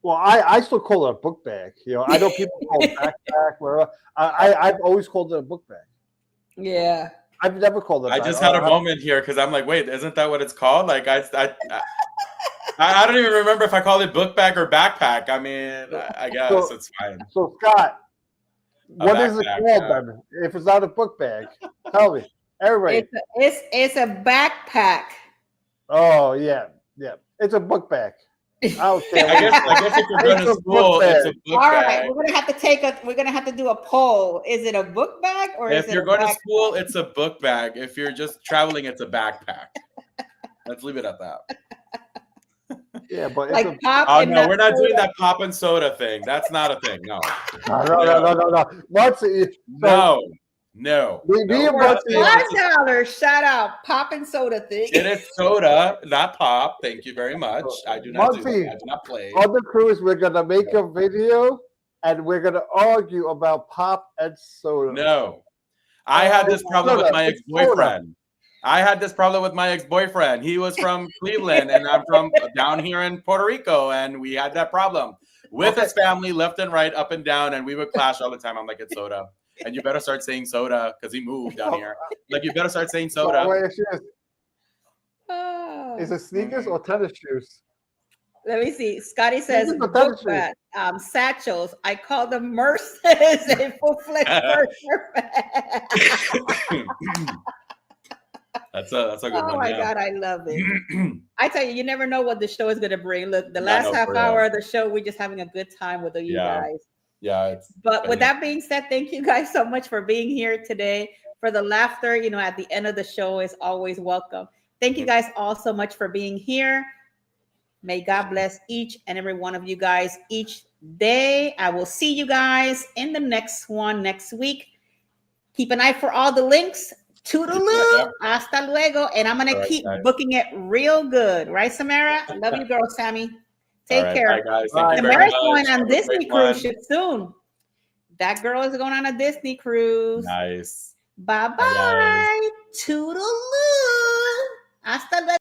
Well, I still call it a book bag. I know people call it backpack. Whatever. I've always called it a book bag. Yeah. I've never called it. I just had a moment here because I'm like, wait, isn't that what it's called? Like I don't even remember if I called it book bag or backpack. I mean, I guess it's fine. So Scott, what is it called then? If it's not a book bag, tell me. Everybody. It's a backpack. Oh yeah. It's a book bag. Okay. I guess if you're going to school, it's a book All bag. right, we're gonna have to do a poll. Is it a book bag or is If it you're a going to backpack? school, it's a book bag. If you're just traveling, it's a backpack. Let's leave it at that. Yeah, but Like it's pop Oh and no, not we're not doing soda. that pop and soda thing. That's not a thing. No. no. What's it? No. Me and For Bugsy. $5, shout out pop and soda thing. It is soda, not pop. Thank you very much. I do not do Bugsy, that. I do not play. On the cruise, we're gonna make a video and we're gonna argue about pop and soda. No. I had this problem with my It's ex-boyfriend. I had this problem with my ex-boyfriend. He was from Cleveland and I'm from down here in Puerto Rico, and we had that problem with his family, left and right, up and down, and we would clash all the time. I'm like, it's soda. And you better start saying soda because he moved down here. Like, you better start saying soda. Is it sneakers or tennis shoes? Let me see. Scotty says Sneakers or book tennis bag, satchels. I call them Merces and full-fledged That's a good one. Oh my God, I love it. I tell you, you never know what the show is gonna bring. Look, the last half hour of the show, we're just having a good time with you guys. Yeah. But with that being said, thank you guys so much for being here today. For the laughter, at the end of the show is always welcome. Thank you guys all so much for being here. May God bless each and every one of you guys each day. I will see you guys in the next one next week. Keep an eye for all the links. Toodaloo. Hasta luego. And I'm going to keep booking it real good. Right, Samara? Love you, girl, Sammy. Take care. Bye, guys. Thank you very Samara's much. going on Have a Disney great cruise one. ship soon. That girl is going on a Disney cruise. Nice. Bye-bye. Toodaloo. Hasta luego.